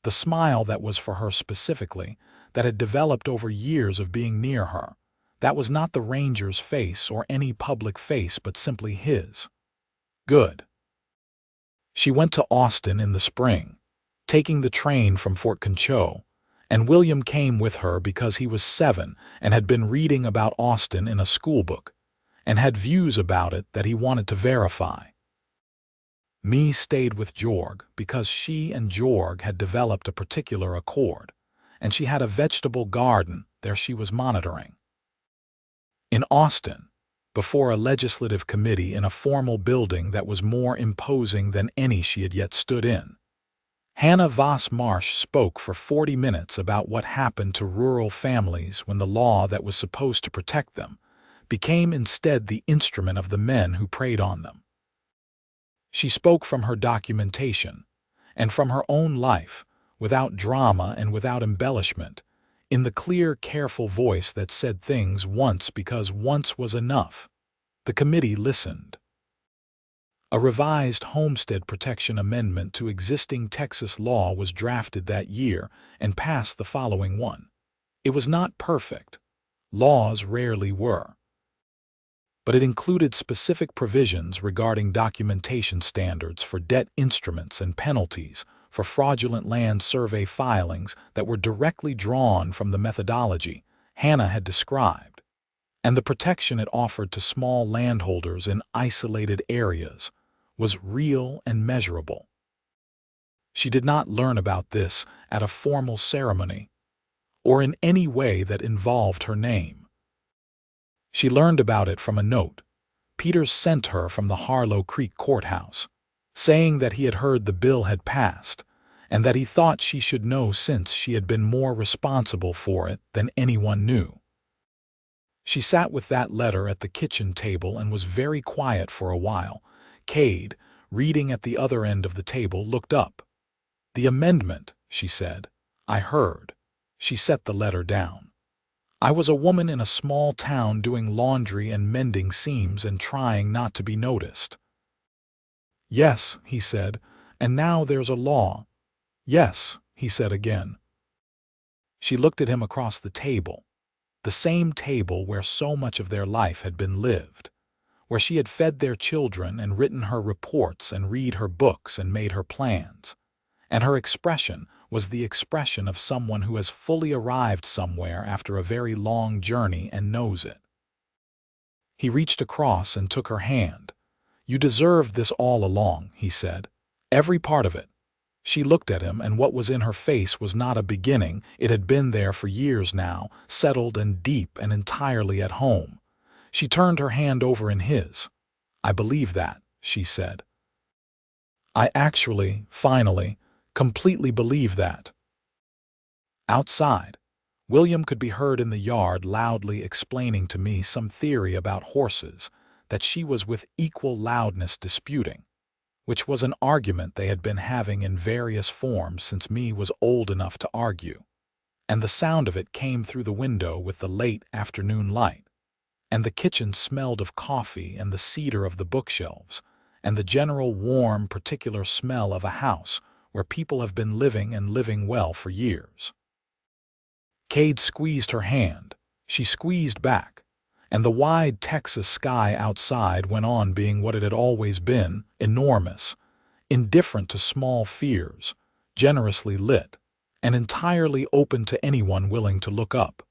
The smile that was for her specifically, that had developed over years of being near her. That was not the ranger's face or any public face, but simply his. Good. She went to Austin in the spring, taking the train from Fort Concho, And William came with her because he was 7 and had been reading about Austin in a schoolbook, and had views about it that he wanted to verify. Me stayed with Jorg because she and Jorg had developed a particular accord, and she had a vegetable garden there she was monitoring. In Austin, before a legislative committee in a formal building that was more imposing than any she had yet stood in, Hannah Voss Marsh spoke for 40 minutes about what happened to rural families when the law that was supposed to protect them became instead the instrument of the men who preyed on them. She spoke from her documentation and from her own life, without drama and without embellishment, in the clear, careful voice that said things once because once was enough. The committee listened. A revised Homestead Protection Amendment to existing Texas law was drafted that year and passed the following one. It was not perfect. Laws rarely were. But it included specific provisions regarding documentation standards for debt instruments and penalties for fraudulent land survey filings that were directly drawn from the methodology Hannah had described, and the protection it offered to small landholders in isolated areas was real and measurable. She did not learn about this at a formal ceremony or in any way that involved her name. She learned about it from a note Peters sent her from the Harlow Creek courthouse, saying that he had heard the bill had passed and that he thought she should know since she had been more responsible for it than anyone knew. She sat with that letter at the kitchen table and was very quiet for a while. Cade, reading at the other end of the table, looked up. "The amendment," she said. "I heard." She set the letter down. "I was a woman in a small town doing laundry and mending seams and trying not to be noticed." "Yes," he said, "and now there's a law." "Yes," he said again. She looked at him across the table, the same table where so much of their life had been lived, where she had fed their children and written her reports and read her books and made her plans, and her expression was the expression of someone who has fully arrived somewhere after a very long journey and knows it. He reached across and took her hand. "You deserved this all along," he said. "Every part of it." She looked at him, and what was in her face was not a beginning. It had been there for years now, settled and deep and entirely at home. She turned her hand over in his. "I believe that," she said. "I actually, finally, completely believe that." Outside, William could be heard in the yard loudly explaining to me some theory about horses that she was with equal loudness disputing, which was an argument they had been having in various forms since me was old enough to argue, and the sound of it came through the window with the late afternoon light, and the kitchen smelled of coffee and the cedar of the bookshelves, and the general warm, particular smell of a house where people have been living and living well for years. Cade squeezed her hand. She squeezed back, and the wide Texas sky outside went on being what it had always been, enormous, indifferent to small fears, generously lit, and entirely open to anyone willing to look up.